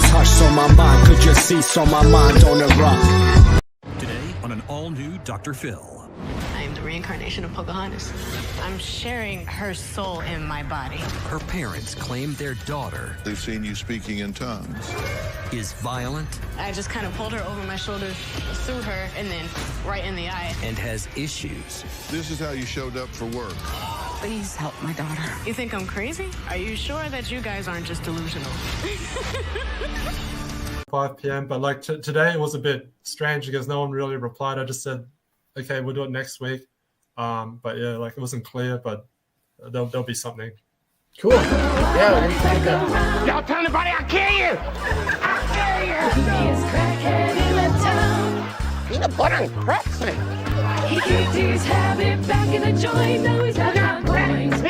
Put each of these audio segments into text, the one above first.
is hushed, so my mind could just cease, so my mind don't erupt. Today on an all-new Dr. Phil. I am the reincarnation of Pocahontas. I'm sharing her soul in my body. Her parents claim their daughter They've seen you speaking in tongues. is violent I just kind of pulled her over my shoulder, threw her, and then right in the eye. and has issues. This is how you showed up for work. Please help my daughter. You think I'm crazy? Are you sure that you guys aren't just delusional? 5 p.m. But like today, it was a bit strange because no one really replied. I just said, "Okay, we'll do it next week." But yeah, like it wasn't clear, but there'll be something. Cool. Yeah. Y'all tell anybody I'll kill you! I'll kill you! Peanut butter and pretzel. He kicked his habit back in the joint, now he's back on coins.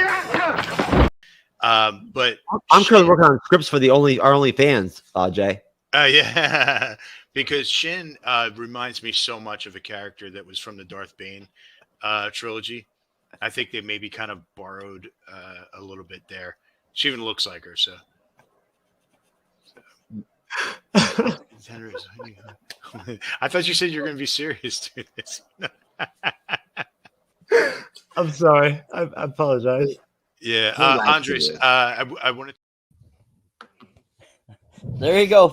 But I'm currently working on scripts for our only fans, Jay. Yeah, because Shin reminds me so much of a character that was from the Darth Bane trilogy. I think they maybe kind of borrowed a little bit there. She even looks like her, so. I thought you said you were going to be serious to this. I'm sorry. I apologize. Yeah, Andres, I wanted. There you go,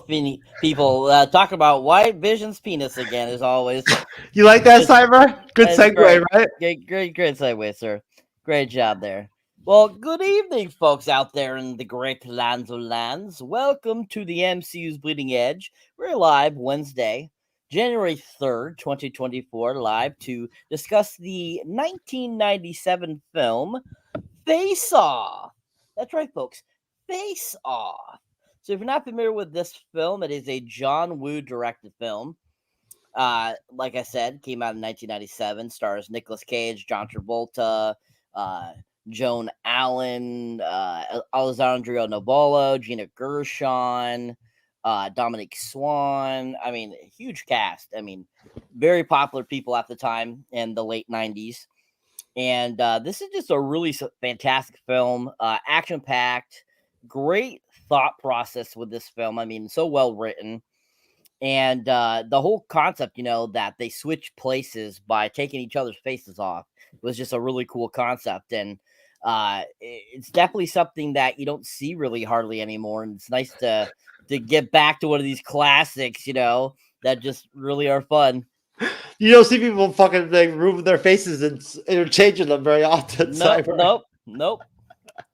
people. Talk about White Vision's penis again, as always. You like that, Cyber? Good segue, great. right? Great segue, sir. Great job there. Well, good evening, folks out there in the great lands of lands. Welcome to the MCU's Bleeding Edge. We're live Wednesday, January 3rd, 2024, live to discuss the 1997 film Face Off. That's right, folks. Face Off. So if you're not familiar with this film, it is a John Woo directed film. Like I said, came out in 1997, stars Nicolas Cage, John Travolta, Joan Allen, Alessandro Nivola, Gina Gershon, Dominic Swan. I mean, huge cast. I mean, very popular people at the time in the late 90s. And this is just a really fantastic film, action-packed, great thought process with this film. I mean, so well written. And the whole concept, that they switch places by taking each other's faces off was just a really cool concept. And it's definitely something that you don't see really hardly anymore. And it's nice to get back to one of these classics, that just really are fun. You don't see people fucking moving their faces and interchanging them very often. Nope.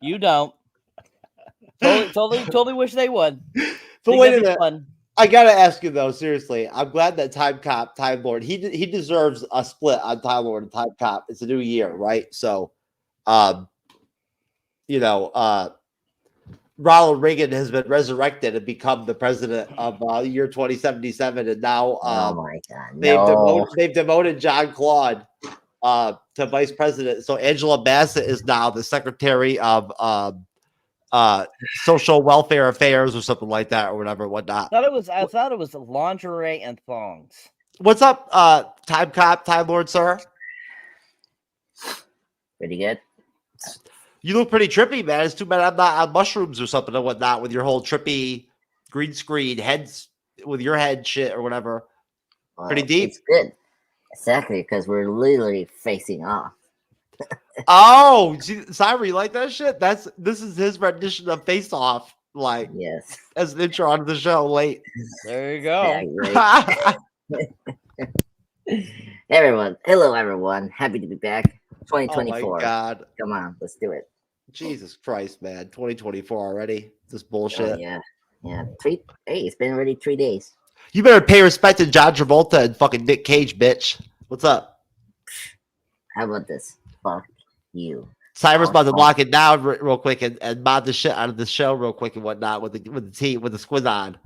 You don't. Totally wish they would. But wait a minute. I gotta ask you though, seriously. I'm glad that Time Lord, he deserves a split on Time Lord and Time Cop. It's a new year, right? So, Ronald Reagan has been resurrected and become the president of year 2077, and now oh my God, they've demoted John Claude to vice president. So Angela Bassett is now the secretary of social welfare affairs or something like that, or whatever, whatnot. I thought it was lingerie and thongs. What's up, Time Cop, Time Lord, sir? Pretty good. You look pretty trippy, man. It's too bad I'm not on mushrooms or something and whatnot with your whole trippy green screen heads with your head shit or whatever. Pretty deep. It's good. Exactly, because we're literally facing off. Oh, Cyber, you like that shit? This is his rendition of Face Off, like, yes, as an intro onto the show late. There you go. Everyone, hello everyone. Happy to be back. 2024. Oh my God. Come on, let's do it. Jesus Christ, man. 2024 already. This bullshit. Oh, yeah. It's been already 3 days. You better pay respect to John Travolta and fucking Nick Cage, bitch. What's up? How about this? Fuck you. Cyber's about to lock it down real quick and mod the shit out of the show real quick and whatnot with the team with the squiz on.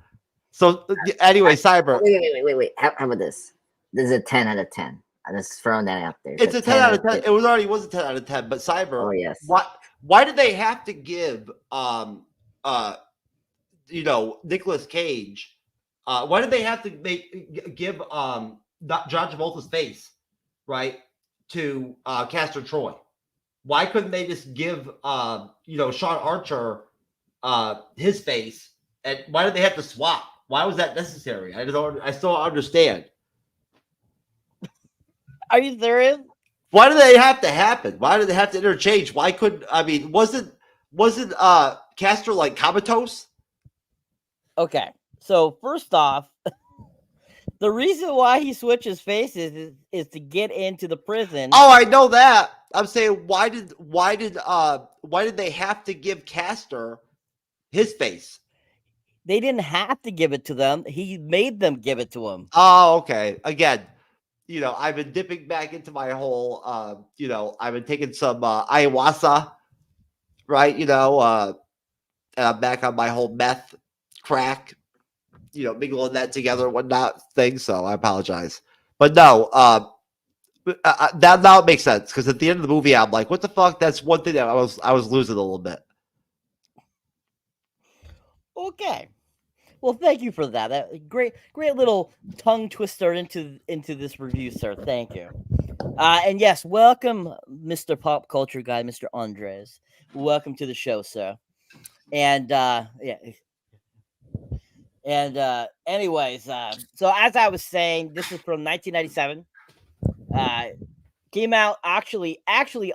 So anyway, Cyber. Wait. How about this? This is a 10 out of 10. I'm just throwing that out there. It's a 10 out of 10. It was a 10 out of 10. But Cyber. Oh yes. Why did they have to give Nicolas Cage? Why did they have to give John Travolta's face, right, to Castor Troy? Why couldn't they just give Sean Archer his face And why did they have to swap? Why was that necessary? I still don't understand. Are you serious? Why did they have to happen? Why did they have to interchange? Why couldn't wasn't Castor like comatose? Okay, so first off, the reason why he switches faces is to get into the prison. Oh, I know that. I'm saying why did they have to give Castor his face? They didn't have to give it to them. He made them give it to him. Oh, okay. Again, I've been dipping back into my whole, I've been taking some ayahuasca, right? And I'm back on my whole meth, crack, mingling that together and whatnot thing. So I apologize. But no, that now it makes sense because at the end of the movie, I'm like, what the fuck? That's one thing that I was losing a little bit. Okay. Well, thank you for that. Great little tongue twister into this review, sir. Thank you. And yes, welcome, Mr. Pop Culture Guy, Mr. Andres. Welcome to the show, sir. And anyways, so as I was saying, this is from 1997. Came out actually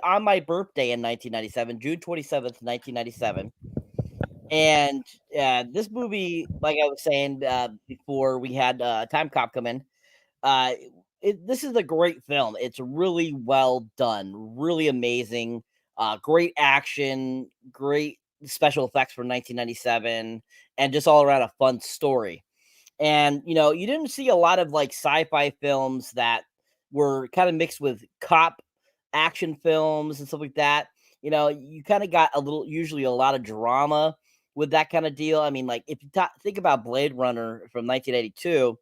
on my birthday in 1997, June 27th, 1997. And this movie, like I was saying before we had Time Cop come in, this is a great film. It's really well done, really amazing, great action, great special effects for 1997, and just all around a fun story. And you didn't see a lot of like sci-fi films that were kind of mixed with cop action films and stuff like that. You kind of got usually a lot of drama with that kind of deal. I mean, like if you think about Blade Runner from 1982,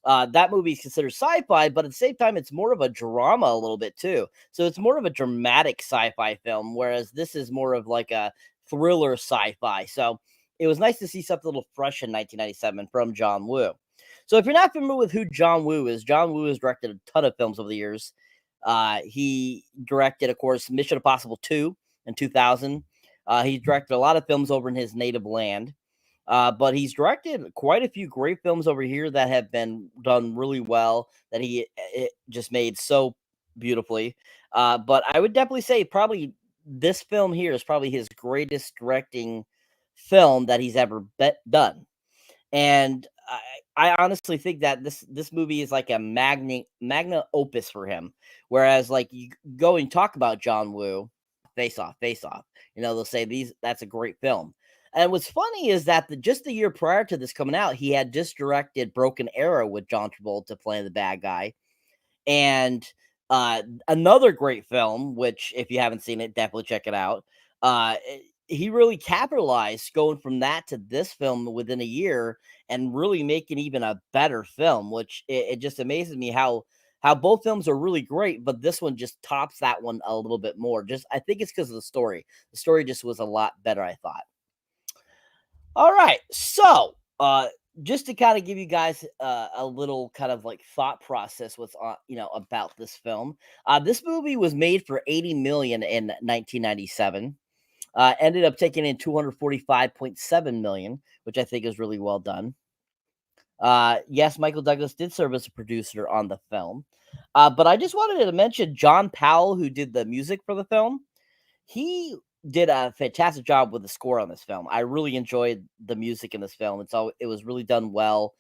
that movie is considered sci-fi, but at the same time, it's more of a drama a little bit too. So it's more of a dramatic sci-fi film, whereas this is more of like a thriller sci-fi. So it was nice to see something a little fresh in 1997 from John Woo. So if you're not familiar with who John Woo has directed a ton of films over the years. He directed, of course, Mission Impossible 2 in 2000. He directed a lot of films over in his native land. But he's directed quite a few great films over here that have been done really well, that it just made so beautifully. But I would definitely say probably this film here is probably his greatest directing film that he's ever done. And I honestly think that this movie is like a magna opus for him. Whereas like you go and talk about John Woo, Face Off. They'll say that's a great film. And what's funny is that just the year prior to this coming out, he had just directed Broken Arrow with John Travolta playing the bad guy. And another great film, which if you haven't seen it, definitely check it out. He really capitalized going from that to this film within a year and really making even a better film, which it just amazes me how both films are really great, but this one just tops that one a little bit more. I think it's because of the story. The story just was a lot better, I thought. All right, so just to kind of give you guys a little kind of like thought process what's about this film. This movie was made for $80 million in 1997. Ended up taking in $245.7 million, which I think is really well done. Yes, Michael Douglas did serve as a producer on the film. But I just wanted to mention John Powell, who did the music for the film. He did a fantastic job with the score on this film. I really enjoyed the music in this film. It was really done well.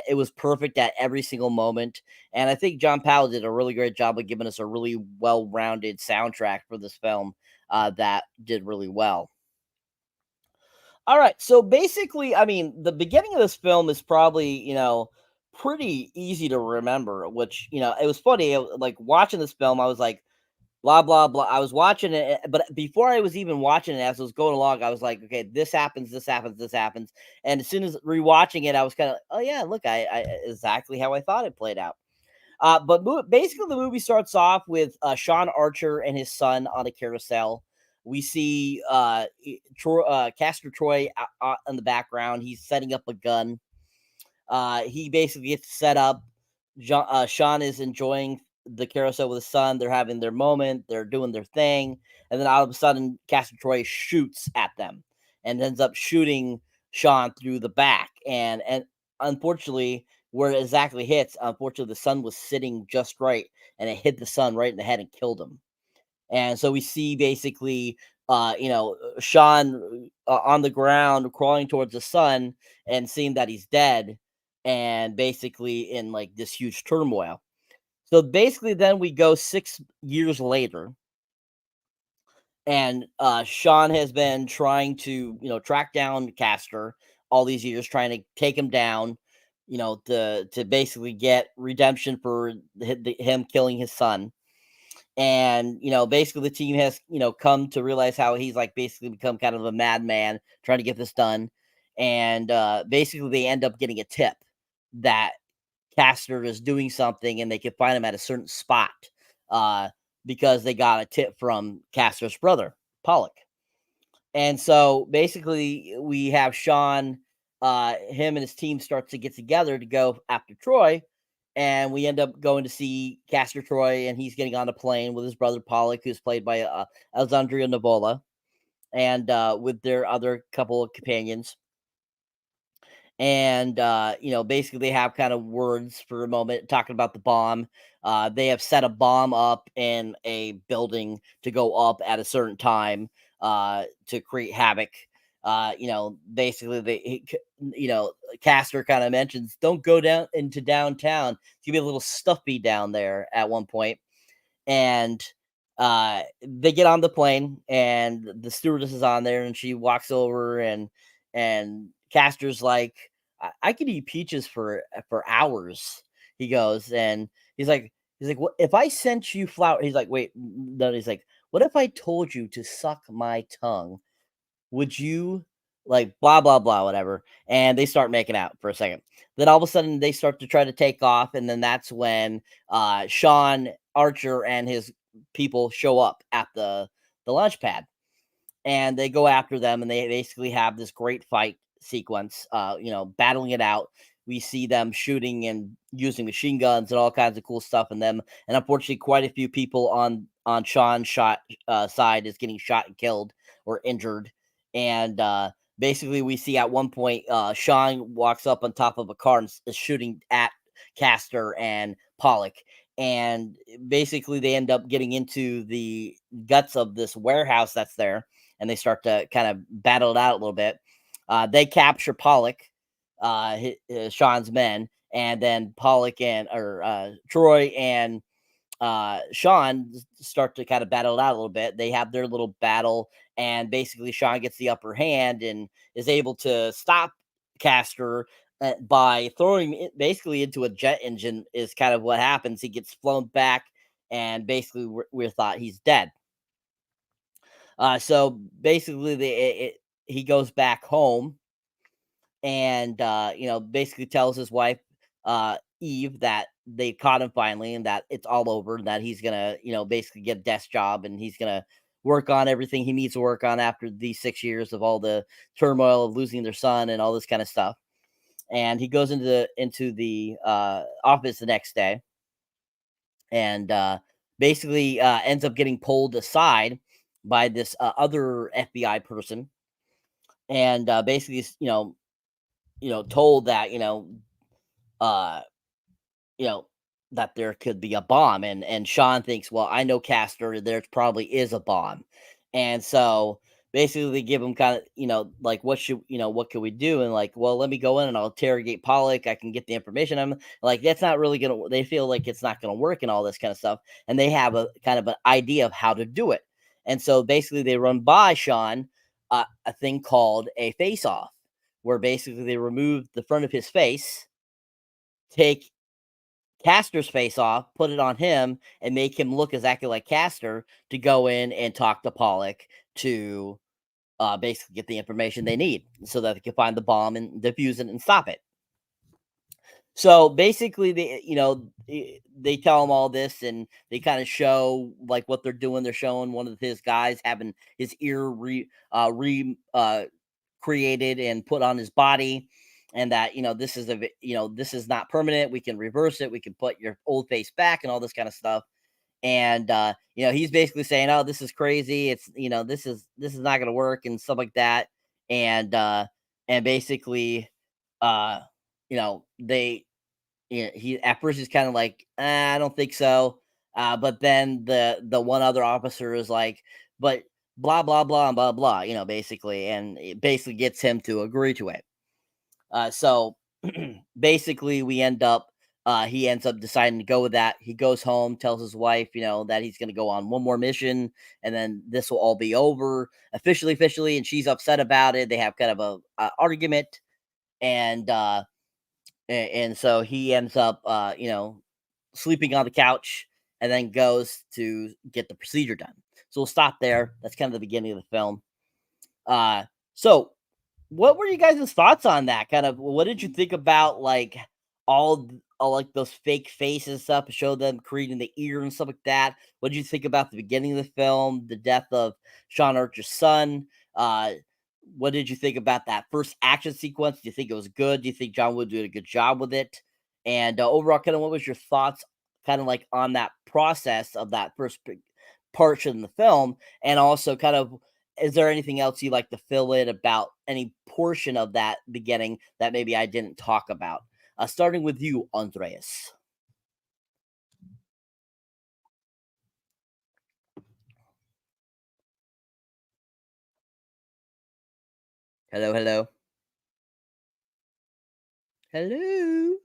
It was perfect at every single moment. And I think John Powell did a really great job of giving us a really well-rounded soundtrack for this film that did really well. All right. So basically, I mean, the beginning of this film is probably, pretty easy to remember, which, it was funny. Like watching this film, I was like, blah, blah, blah. I was watching it, but before I was even watching it, as I was going along, I was like, okay, this happens, this happens, this happens. And as soon as rewatching it, I was kind of, oh yeah, look, I exactly how I thought it played out. But basically the movie starts off with Sean Archer and his son on a carousel. We see Castor Troy in the background. He's setting up a gun. He basically gets set up. Sean is enjoying the carousel with his son. They're having their moment. They're doing their thing. And then all of a sudden, Castor Troy shoots at them and ends up shooting Sean through the back, and unfortunately, where it exactly hits, unfortunately, the sun was sitting just right, and it hit the sun right in the head and killed him. And so we see basically, Sean on the ground crawling towards the sun and seeing that he's dead, and basically in like this huge turmoil. So basically, then we go 6 years later, and Sean has been trying to, track down Castor all these years, trying to take him down, to basically get redemption for him killing his son. And basically the team has come to realize how he's like basically become kind of a madman trying to get this done. And basically they end up getting a tip that Castor is doing something, and they can find him at a certain spot because they got a tip from Castor's brother Pollock. And so basically we have Sean, him and his team start to get together to go after Troy. And we end up going to see Castor Troy, and he's getting on a plane with his brother Pollock, who's played by Alessandria Nivola, and with their other couple of companions. And basically they have kind of words for a moment talking about the bomb. They have set a bomb up in a building to go up at a certain time to create havoc. Basically they, Castor kind of mentions, don't go down into downtown. It's gonna be a little stuffy down there at one point. And they get on the plane, and the stewardess is on there, and she walks over, and Castor's like, I could eat peaches for hours. He goes, and he's like, what if I sent you flour? He's like, wait, no, he's like, what if I told you to suck my tongue? Would you, like, blah blah blah, whatever? And they start making out for a second. Then all of a sudden they start to try to take off, and then that's when Sean Archer and his people show up at the launch pad, and they go after them, and they basically have this great fight sequence, battling it out. We see them shooting and using machine guns and all kinds of cool stuff in them. And unfortunately, quite a few people on Sean's side is getting shot and killed or injured. And basically, we see at one point, Sean walks up on top of a car and is shooting at Castor and Pollock. And basically, they end up getting into the guts of this warehouse that's there, and they start to kind of battle it out a little bit. They capture Pollock, Sean's men, and then Pollock and Troy and Sean start to kind of battle it out a little bit. They have their little battle, and basically Sean gets the upper hand and is able to stop Castor by throwing it basically into a jet engine. Is kind of what happens. He gets flown back, and basically we're thought he's dead. So basically he goes back home, and basically tells his wife Eve that they caught him finally, and that it's all over, and that he's gonna basically get a desk job, and he's gonna work on everything he needs to work on after these 6 years of all the turmoil of losing their son and all this kind of stuff. And he goes into the office the next day, and basically ends up getting pulled aside by this other FBI person, and basically told that that there could be a bomb. And Sean thinks, well, I know Castor, there probably is a bomb. And so basically they give him kind of like, what can we do? And like, well, let me go in and I'll interrogate Pollock, I can get the information. I'm like, that's not really gonna, they feel like it's not gonna work and all this kind of stuff, and they have a kind of an idea of how to do it. And so basically they run by Sean a thing called a face off, where basically they remove the front of his face, take Castor's face off, put it on him, and make him look exactly like Castor to go in and talk to Pollock to basically get the information they need so that they can find the bomb and defuse it and stop it. So basically, they tell him all this, and they kind of show like what they're doing. They're showing one of his guys having his ear created and put on his body, and that this is not permanent. We can reverse it. We can put your old face back and all this kind of stuff. And he's basically saying, oh, this is crazy. It's this is not going to work and stuff like that. And and basically, they, he at first he's kind of like, I don't think so, but then the one other officer is like, but blah blah blah blah blah, basically, and it basically gets him to agree to it. So basically, he ends up deciding to go with that. He goes home, tells his wife, that he's going to go on one more mission, and then this will all be over officially. And she's upset about it. They have kind of a argument, and so he ends up, sleeping on the couch, and then goes to get the procedure done. So we'll stop there. That's kind of the beginning of the film. So what were you guys' thoughts on that? Kind of, what did you think about like all like those fake faces and stuff, show them creating the ear and stuff like that? What did you think about the beginning of the film, the death of Sean Archer's son? What did you think about that first action sequence? Do you think it was good? Do you think John Woo did a good job with it? And overall, kind of, what was your thoughts, kind of like on that process of that first portion of the film? And also, kind of, is there anything else you'd like to fill in about any portion of that beginning that maybe I didn't talk about? Starting with you, Andreas. Hello. Can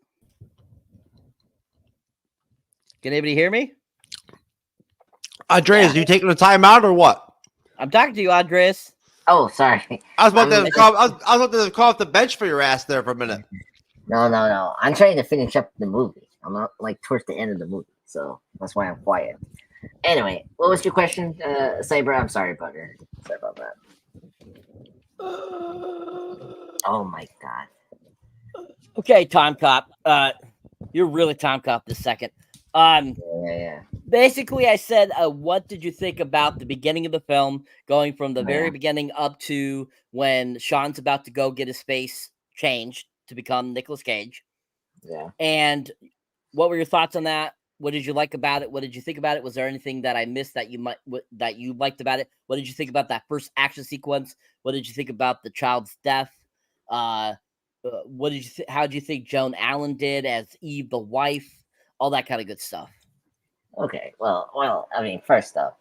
anybody hear me? Andreas, you taking the time out or what? I'm talking to you, Andres. Oh, sorry. I was about to call off the bench for your ass there for a minute. No. I'm trying to finish up the movie. I'm not like towards the end of the movie, so that's why I'm quiet. Anyway, what was your question, Cyber? I'm sorry, Bugger. Sorry about that. Oh my god. Okay, Time Cop. You're really Time Cop this second. Yeah. Basically, I said, what did you think about the beginning of the film, going from the very beginning up to when Sean's about to go get his face changed to become Nicolas Cage? Yeah. And what were your thoughts on that? What did you like about it? What did you think about it? Was there anything that I missed that you liked about it? What did you think about that first action sequence? What did you think about the child's death? How did you think Joan Allen did as Eve, the wife? All that kind of good stuff. Okay, well, I mean, first off,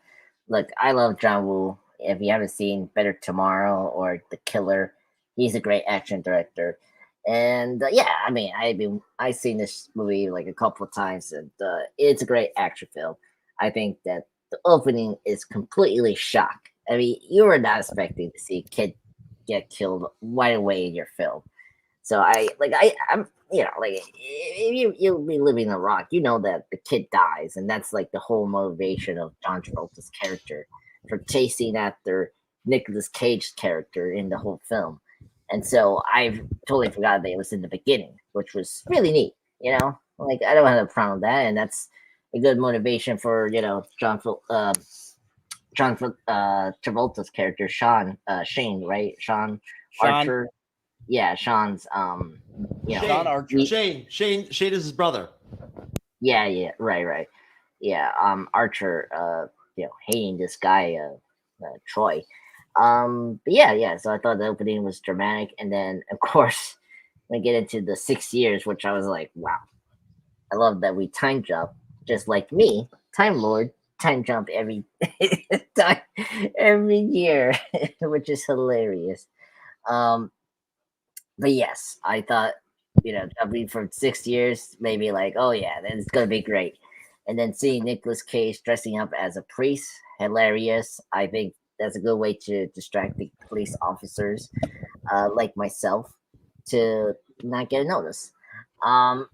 look, I love John Woo. If you haven't seen Better Tomorrow or The Killer, he's a great action director. And I've seen this movie like a couple of times, and it's a great action film. I think that the opening is completely shock. I mean, you were not expecting to see a kid get killed right away in your film. So I'm if you'll be living in Iraq, you know that the kid dies, and that's like the whole motivation of John Travolta's character for chasing after Nicolas Cage's character in the whole film. And so I've totally forgot that it was in the beginning, which was really neat. Like I don't have a problem with that, and that's a good motivation for John Travolta's character, Shane, right? Sean Archer. Yeah, Sean's Sean Archer. Shane is his brother. Yeah, right. Yeah, Archer, hating this guy, Troy. But yeah. So I thought the opening was dramatic, and then of course we get into the 6 years, which I was like, wow, I love that we time jump, just like me, Time Lord, time jump every every year, which is hilarious. But yes, I thought, jumping from 6 years, maybe like, oh yeah, then it's gonna be great. And then seeing Nicolas Cage dressing up as a priest, hilarious. I think that's a good way to distract the police officers, like myself, to not get a notice. But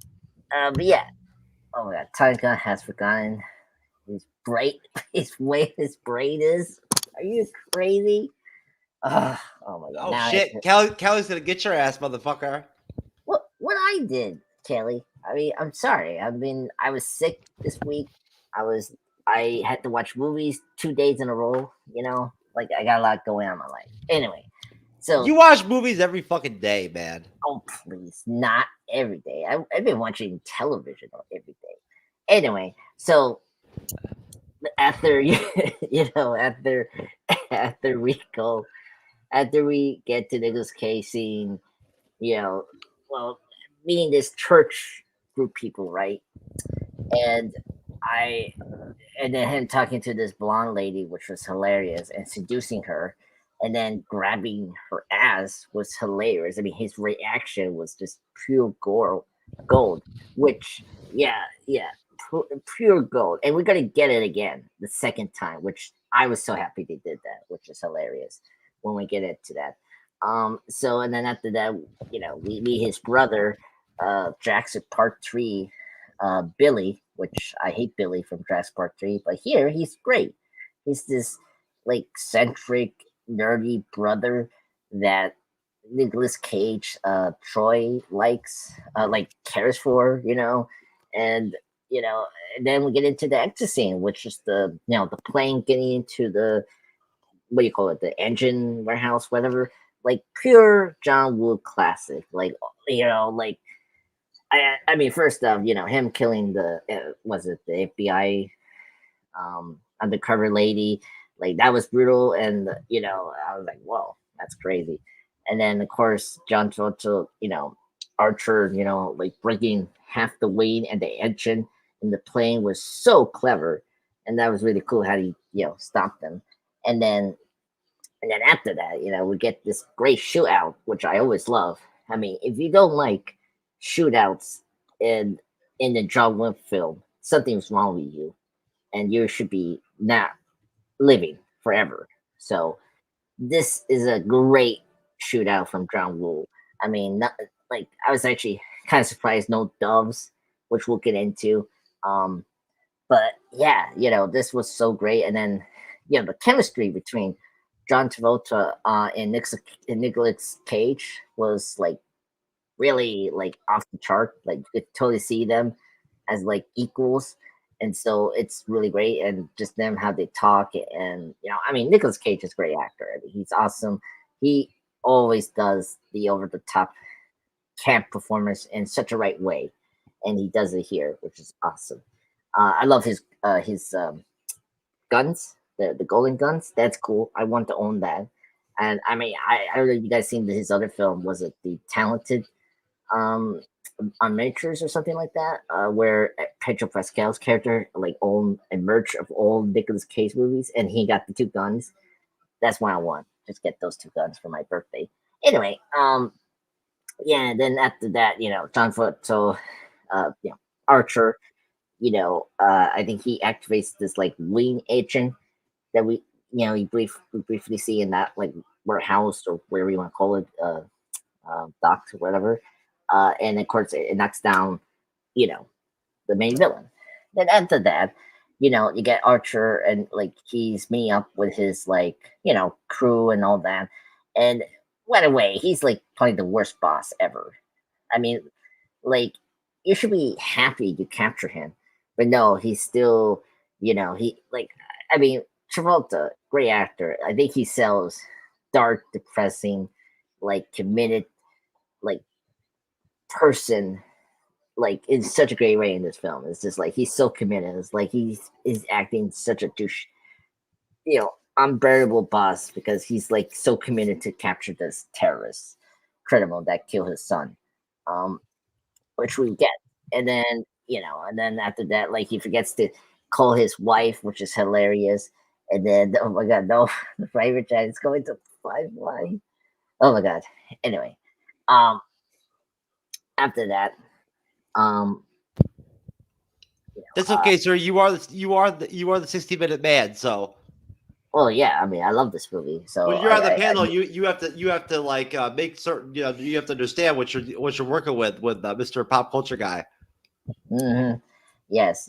yeah, oh my god, Tonka has forgotten his braid, his way his braid is. Are you crazy? Oh my god! Oh now shit, Kelly's gonna get your ass, motherfucker. What I did, Kelly? I mean, I'm sorry. I was sick this week. I had to watch movies 2 days in a row. Like I got a lot going on in my life. Anyway, so you watch movies every fucking day, man. Oh please, not every day. I've been watching television every day. Anyway, so after after we go after we get to Nicolas Cage scene, well, meeting this church group people, right? And I and then him talking to this blonde lady, which was hilarious, and seducing her, and then grabbing her ass was hilarious. I mean, his reaction was just pure gold. Which, yeah, pure gold. And we're gonna get it again the second time, which I was so happy they did that, which is hilarious when we get into that. So and then after that, we meet his brother, Jackson Part 3, Billy, which I hate Billy from Jurassic Park 3, but here he's great. He's this like centric, nerdy brother that Nicolas Cage, Troy likes, like cares for, and and then we get into the exit scene, which is the plane getting into the what do you call it, the engine warehouse, whatever, like pure John Woo classic, like I mean, first off, him killing the was it the FBI undercover lady, like that was brutal, and I was like, whoa, that's crazy. And then of course John Travolta, Archer, like breaking half the weight and the engine in the plane was so clever, and that was really cool how he stopped them, and then after that, we get this great shootout, which I always love. I mean, if you don't like shootouts in the John Wick film, something's wrong with you, and you should be not living forever. So this is a great shootout from John Woo. I mean, not, like I was actually kind of surprised no doves, which we'll get into. But yeah, this was so great, and then the chemistry between John Travolta and Nicolas Cage was like really like off the chart. Like you could totally see them as like equals, and so it's really great. And just them how they talk, and I mean, Nicolas Cage is a great actor. I mean, he's awesome. He always does the over the top camp performance in such a right way, and he does it here, which is awesome. I love his guns, the golden guns. That's cool. I want to own that. And I mean, I don't know if you guys seen his other film. Was it The Talented on Miniatures or something like that? Where Pedro Pascal's character like owned a merch of all Nicolas Cage movies, and he got the two guns. That's what I want. Just get those two guns for my birthday. Anyway, yeah. And then after that, John Foot. So, Archer. I think he activates this like wing agent that we briefly see in that like warehouse or whatever you want to call it, docks or whatever. And of course, it knocks down, the main villain. Then after that, you get Archer, and like he's meeting up with his like crew and all that. And by the way, he's like probably the worst boss ever. I mean, like you should be happy to capture him, but no, he's still, he like. I mean, Travolta, great actor. I think he sells dark, depressing, like committed, like person, like in such a great way in this film. It's just like he's so committed. It's like he's acting such a douche, unbearable boss because he's like so committed to capture this terrorist criminal that killed his son, which we get. And then and then after that, like he forgets to call his wife, which is hilarious. And then oh my god, no, the private jet is going to fly blind. Oh my god. Anyway, after that, That's okay, sir. You are the 60-minute man. So, well, yeah. I mean, I love this movie. So when you're on the panel, you have to like make certain you have to understand what you're working with Mr. Pop Culture guy. Mm-hmm. Yes.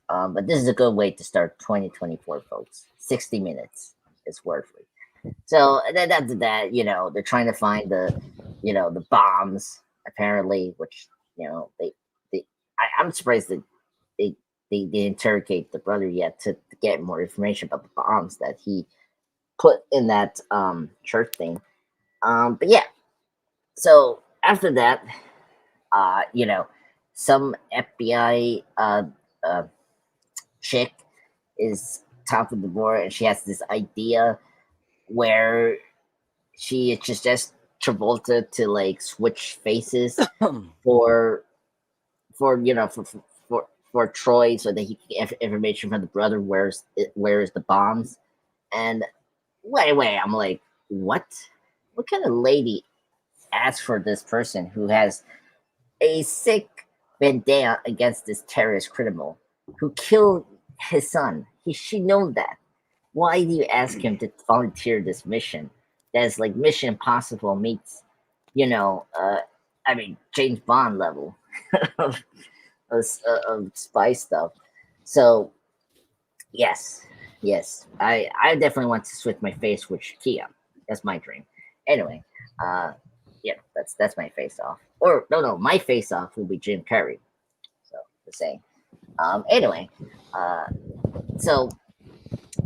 But this is a good way to start 2024, folks. 60 minutes is worth it. So and then after that, they're trying to find the bombs apparently, which I'm surprised that they interrogate the brother yet to get more information about the bombs that he put in that church thing. But yeah, so after that, some FBI chick is top of the board, and she has this idea where she just asked Travolta to like switch faces for for Troy so that he can get information from the brother where's the bombs. And wait, I'm like, what kind of lady asked for this person who has a sick vendetta against this terrorist criminal who killed his son? She knows that. Why do you ask him to volunteer this mission? That's like Mission Impossible meets, James Bond level of spy stuff. So, yes, I definitely want to switch my face with Kia. That's my dream. Anyway, that's my face off. Or no, my face off will be Jim Carrey. So the same. So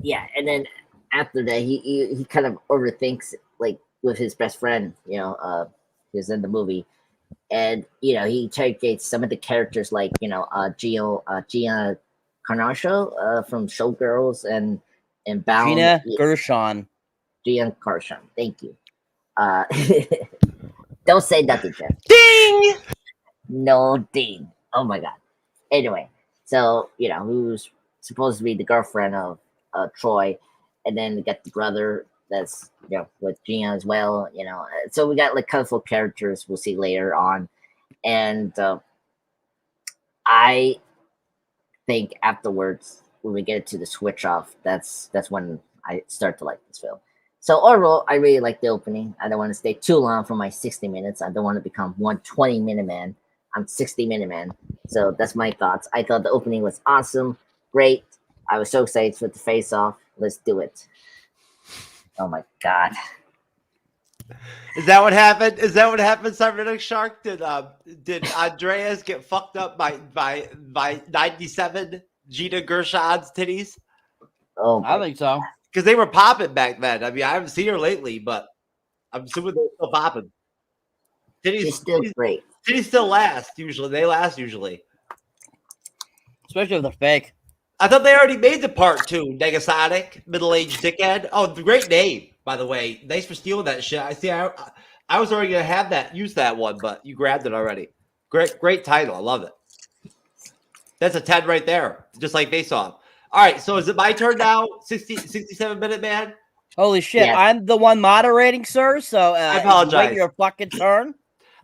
yeah, and then after that, he kind of overthinks like with his best friend. He was in the movie, and he interrogates some of the characters like Gina Carnascio from Showgirls and Bound. Gina Gershon. Gina Gershon. Thank you. Don't say nothing, Jeff. Ding! No ding. Oh my god. Anyway, so who's supposed to be the girlfriend of Troy, and then we got the brother that's with Gina as well. So we got like colorful characters we'll see later on, and I think afterwards when we get to the switch off, that's when I start to like this film. So overall, I really like the opening. I don't want to stay too long for my 60 minutes. I don't want to become 120-minute man. I'm 60-minute man. So that's my thoughts. I thought the opening was awesome, great. I was so excited for the face off. Let's do it. Oh my god. Is that what happened? Cyberneticshark? Did Andreas get fucked up by 97 Gina Gershon's titties? Oh, I think so. Because they were popping back then. I mean, I haven't seen her lately, but I'm assuming they're still popping. She's still great. Titties still last usually. They last usually. Especially if they're fake. I thought they already made the part 2, Negasonic, middle-aged dickhead. Oh, great name, by the way. Thanks for stealing that shit. I was already gonna have use that one, but you grabbed it already. Great title. I love it. That's a 10 right there, just like Face Off. All right, so is it my turn now? 67-minute man. Holy shit! Yeah. I'm the one moderating, sir. So I apologize. Wait your fucking turn.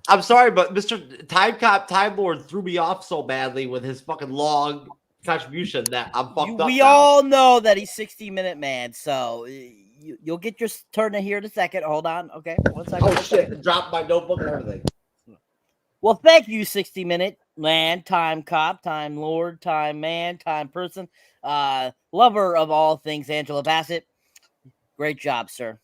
I'm sorry, but Mr. Time Cop Time Lord threw me off so badly with his fucking long contribution that I'm fucked up. We now. all know that he's 60-minute man, so you'll get your turn here in a second. Hold on, okay? 1 second. Oh shit! Dropped my notebook and everything. Well, thank you, 60-minute man, time cop, time lord, time man, time person, lover of all things, Angela Bassett. Great job, sir.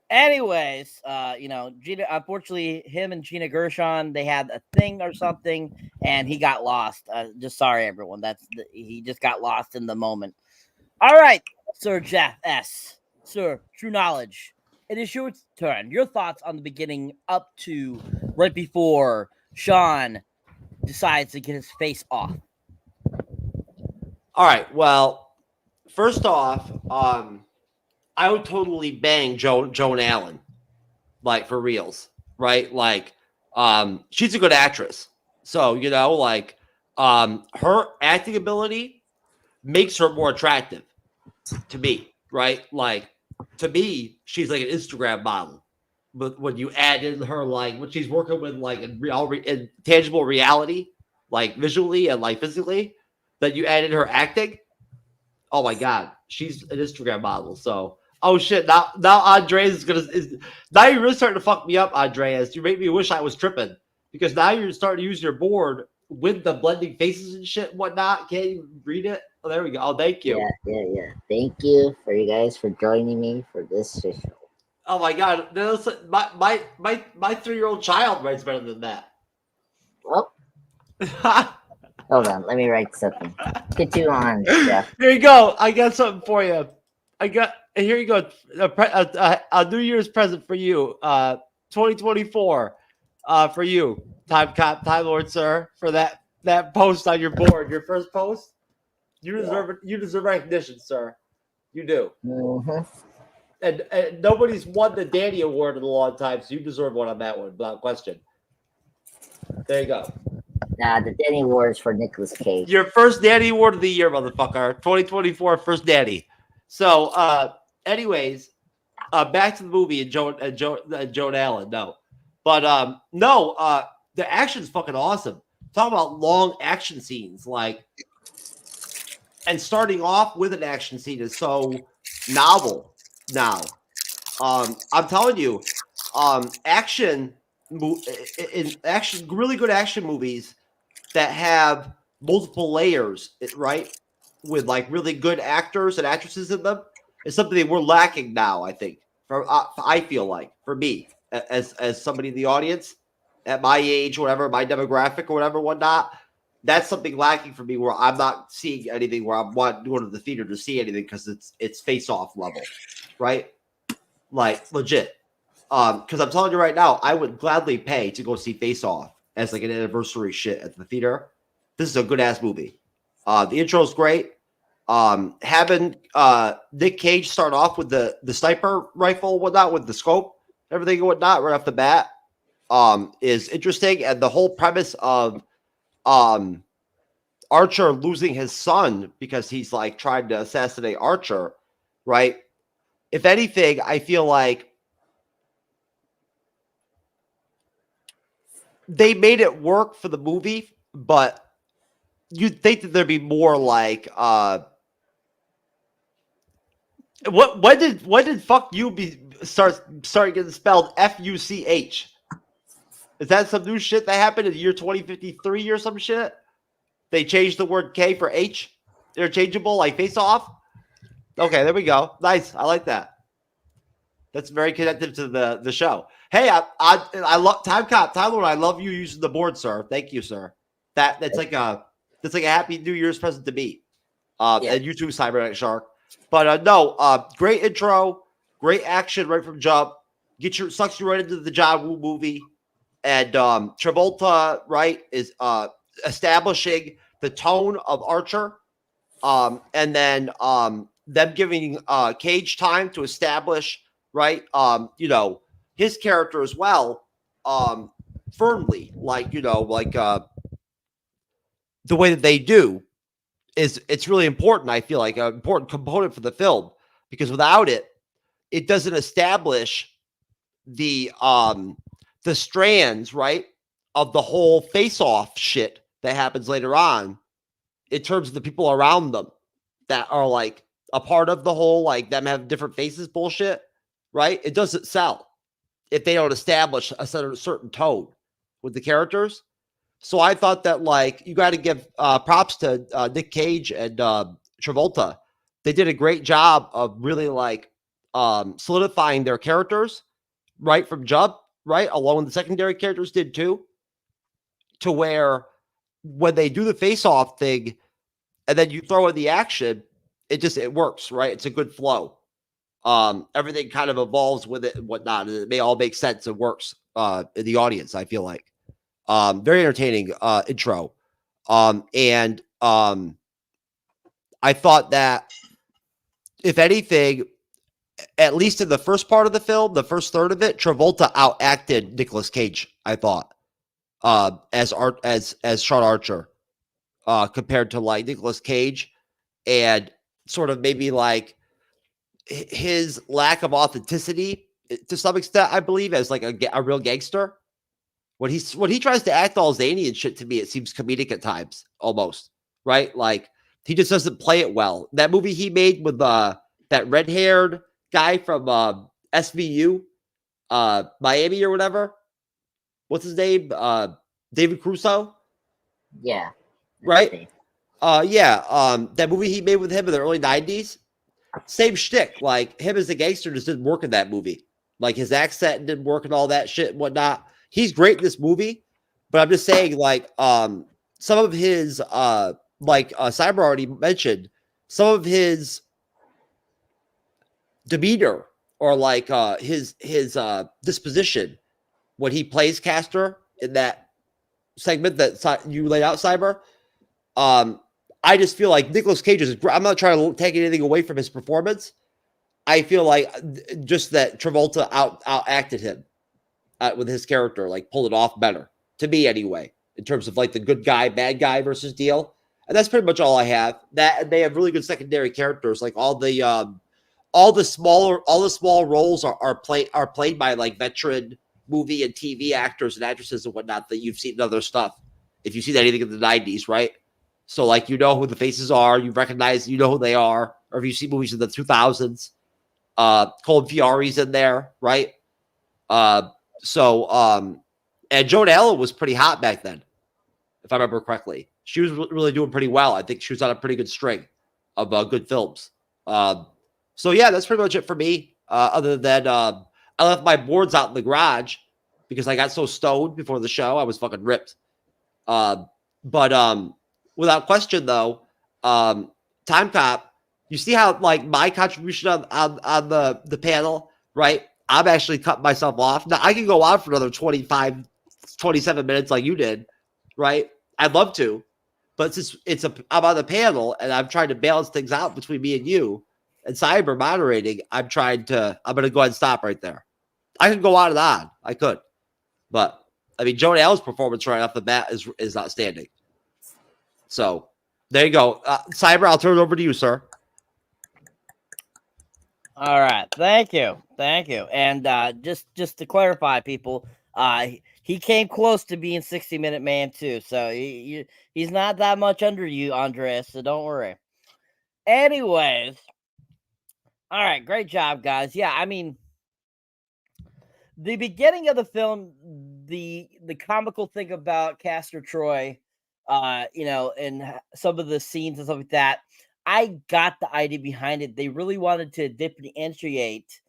Anyways, Gina, unfortunately, him and Gina Gershon, they had a thing or something, and he got lost. Just sorry, everyone. He just got lost in the moment. All right, Sir Jeff S. Sir, True Knowledge. It is your turn. Your thoughts on the beginning up to right before Sean decides to get his face off. All right. Well, first off, I would totally bang Joan Allen, like for reals, right? Like, she's a good actress, so her acting ability makes her more attractive to me, right? Like, to me, she's like an Instagram model. But when you add in her, like, what she's working with, like, in tangible reality, like visually and like physically, that you add in her acting, oh my god, she's an Instagram model. So, oh shit, now Andreas now you're really starting to fuck me up, Andreas. You make me wish I was tripping because now you're starting to use your board with the blending faces and shit and whatnot. Can't even read it. Oh, there we go. Oh, thank you. Yeah. Thank you for you guys for joining me for this show. Oh my god, my 3-year-old child writes better than that. Well, hold on, let me write something. Get you on, Jeff. Here you go. I got something for you. Here you go. A New Year's present for you. 2024. For you, Time Cop, Time Lord, sir, for that post on your board, your first post. You deserve it. You deserve recognition, sir. You do. Mm-hmm. And nobody's won the Danny Award in a long time, so you deserve one on that one, without question. There you go. Nah, the Danny Awards for Nicolas Cage. Your first Danny Award of the year, motherfucker. 2024 first Danny. So, anyways, back to the movie and Joan Allen. No, but the action's fucking awesome. Talk about long action scenes, and starting off with an action scene is so novel now. I'm telling you, really good action movies that have multiple layers, right? With really good actors and actresses in them, is something that we're lacking now. I think, I feel like, for me, as somebody in the audience, at my age, whatever, my demographic or whatever, whatnot, that's something lacking for me, where I'm not seeing anything where I'm going to the theater to see anything because it's face-off level, right? Legit. Because I'm telling you right now, I would gladly pay to go see Face Off as an anniversary shit at the theater. This is a good ass movie. The intro is great. Having Nick Cage start off with the sniper rifle, whatnot, with the scope, everything and whatnot, right off the bat, is interesting. And the whole premise of Archer losing his son because he's trying to assassinate Archer, right? If anything, I feel like they made it work for the movie, but you'd think that there'd be more when did fuck you start getting spelled Fuch? Is that some new shit that happened in the year 2053 or some shit? They changed the word K for H. They're changeable, like face off. Okay, there we go. Nice. I like that. That's very connected to the show. Hey, I love Time Cop Tyler. I love you using the board, sir. Thank you, sir. That's like a happy New Year's present to me. And you too, Cyberneticshark. But great intro, great action right from jump. Sucks you right into the John Woo movie, and Travolta, right, is establishing the tone of Archer, and then them giving Cage time to establish, right, his character as well, firmly, the way that they do it's really important. I feel like an important component for the film, because without it, it doesn't establish the strands, right, of the whole face-off shit that happens later on, in terms of the people around them that are a part of the whole, them have different faces bullshit, right? It doesn't sell if they don't establish a certain tone with the characters. So I thought that you got to give props to Nick Cage and Travolta. They did a great job of really solidifying their characters right from jump, right, along with the secondary characters did too, to where when they do the face-off thing and then you throw in the action, it works, right? It's a good flow. Everything kind of evolves with it and whatnot. And it may all make sense and works in the audience, I feel like. Very entertaining intro. And I thought that, if anything, at least in the first part of the film, the first third of it, Travolta outacted Nicolas Cage, I thought, as Sean Archer, compared to Nicolas Cage, and sort of maybe his lack of authenticity to some extent, I believe, as a real gangster. When he tries to act all zany and shit, to me, it seems comedic at times, almost, right? He just doesn't play it well. That movie he made with that red-haired guy from SVU, Miami or whatever. What's his name? David Crusoe? Yeah. Right? That movie he made with him in the early 90s, same shtick. Him as a gangster just didn't work in that movie. His accent didn't work and all that shit and whatnot. He's great in this movie, but I'm just saying, some of his, Cyber already mentioned, some of his demeanor or his disposition when he plays Castor in that segment that you laid out, Cyber. I just feel like Nicolas Cage is. I'm not trying to take anything away from his performance. I feel like just that Travolta outacted him with his character, like pulled it off better to me anyway, in terms of like the good guy, bad guy versus deal. And that's pretty much all I have. That and they have really good secondary characters, like all the small roles are played by like veteran movie and TV actors and actresses and whatnot that you've seen in other stuff. If you've seen anything in the 90s, right? So like you know who the faces are, you recognize, you know who they are, or if you see movies in the 2000s, Colin Fiori's in there, right? And Joan Allen was pretty hot back then, if I remember correctly. She was really doing pretty well. I think she was on a pretty good string of good films. So yeah, that's pretty much it for me. Other than I left my boards out in the garage because I got so stoned before the show, I was fucking ripped. But without question though, Time Cop, you see how like my contribution on the panel, right? I'm actually cutting myself off. Now I can go on for another 27 minutes like you did, right? I'd love to, but since I'm on the panel and I'm trying to balance things out between me and you and Cyber moderating, I'm going to go ahead and stop right there. I can go on and on. I could, but I mean, Joan Allen's performance right off the bat is outstanding. So there you go. Cyber, I'll turn it over to you, sir. All right, thank you. And just to clarify, people, he came close to being 60-minute man too, so he's not that much under you, Andres. So don't worry. Anyways, all right, great job, guys. Yeah, I mean, the beginning of the film, the comical thing about Castor Troy, and some of the scenes and stuff like that. I got the idea behind it. They really wanted to differentiate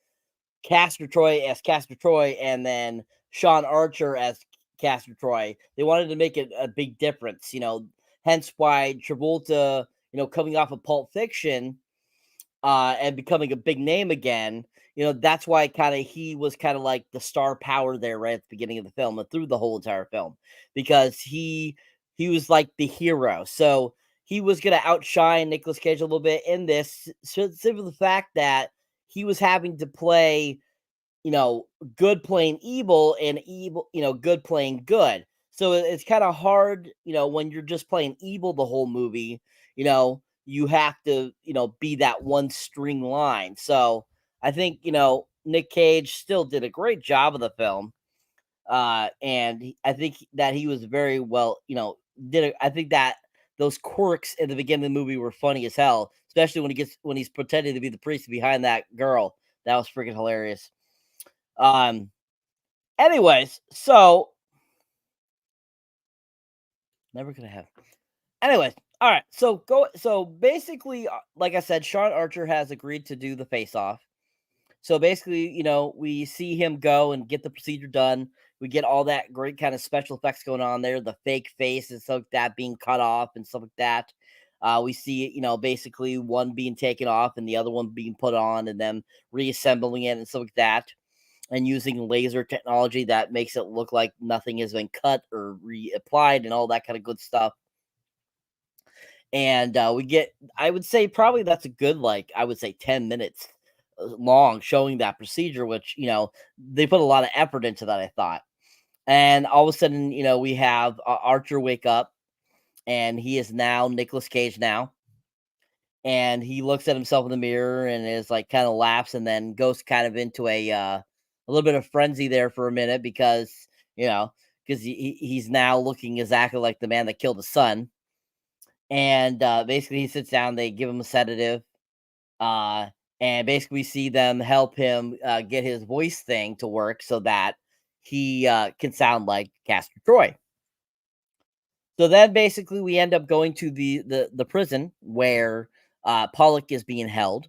Castor Troy as Castor Troy and then Sean Archer as Castor Troy. They wanted to make it a big difference, hence why Travolta, coming off of Pulp Fiction and becoming a big name again, that's why he was kind of like the star power there right at the beginning of the film and through the whole entire film, because he was like the hero. So he was going to outshine Nicolas Cage a little bit in this, simply the fact that he was having to play, good playing evil and evil, good playing good. So it's kind of hard, when you're just playing evil the whole movie, you have to, be that one string line. So I think, Nick Cage still did a great job of the film. And I think that he was very well, I think that those quirks in the beginning of the movie were funny as hell, especially when he's pretending to be the priest behind that girl. That was freaking hilarious. Anyways, so never gonna have. Anyways, all right. So basically, like I said, Sean Archer has agreed to do the face-off. So basically, we see him go and get the procedure done. We get all that great kind of special effects going on there, the fake face and stuff like that being cut off and stuff like that. We see, basically one being taken off and the other one being put on and then reassembling it and stuff like that, and using laser technology that makes it look like nothing has been cut or reapplied and all that kind of good stuff. And we get, I would say probably that's a good, 10 minutes long showing that procedure, which, they put a lot of effort into that, I thought. And all of a sudden, we have Archer wake up, and he is now Nicolas Cage now. And he looks at himself in the mirror and is kind of laughs, and then goes kind of into a little bit of frenzy there for a minute because he's now looking exactly like the man that killed his son. And basically he sits down, they give him a sedative, and basically we see them help him get his voice thing to work so that he can sound like Castor Troy. So then basically we end up going to the prison where Pollock is being held.